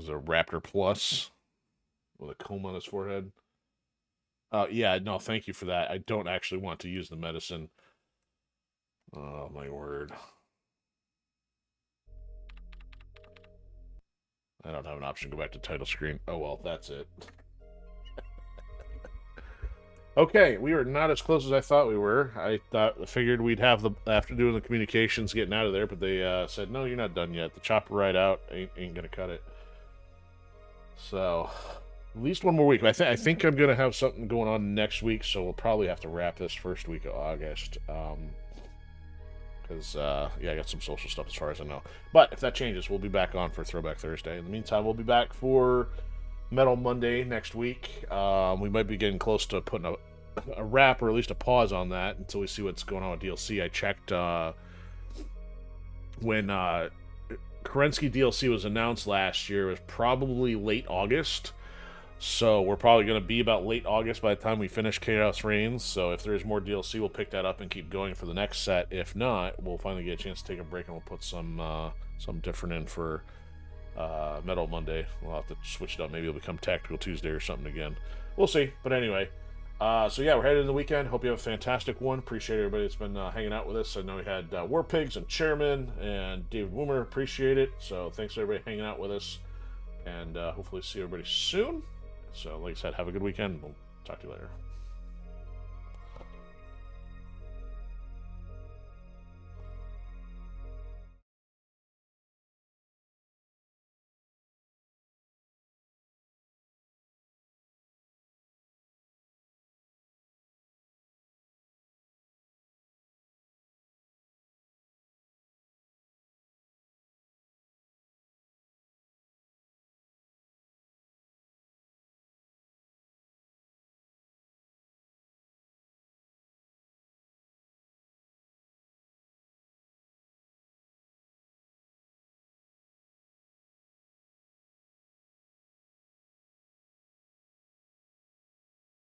was a Raptor Plus with a comb on his forehead. Yeah, no, thank you for that. I don't actually want to use the medicine. Oh, my word. I don't have an option to go back to title screen. Oh, well, that's it. Okay, we were not as close as I thought we were. I figured we'd have after doing the communications, getting out of there, but they said, no, you're not done yet. The chopper ride out ain't gonna cut it. So, at least one more week. I think I'm gonna have something going on next week, so we'll probably have to wrap this first week of August. Because yeah, I got some social stuff as far as I know. But if that changes, we'll be back on for Throwback Thursday. In the meantime, we'll be back for Metal Monday next week. We might be getting close to putting a wrap or at least a pause on that until we see what's going on with DLC. I checked when Kerensky DLC was announced last year. It was probably late August. So we're probably going to be about late August by the time we finish Chaos Reigns. So if there's more DLC, we'll pick that up and keep going for the next set. If not, we'll finally get a chance to take a break and we'll put some different in for Metal Monday. We'll have to switch it up. Maybe it'll become Tactical Tuesday or something again. We'll see. But anyway, so yeah, we're headed into the weekend. Hope you have a fantastic one. Appreciate everybody that's been hanging out with us. I know we had War Pigs and Chairman and David Woomer. Appreciate it. So thanks to everybody hanging out with us. And hopefully see everybody soon. So like I said, have a good weekend. We'll talk to you later.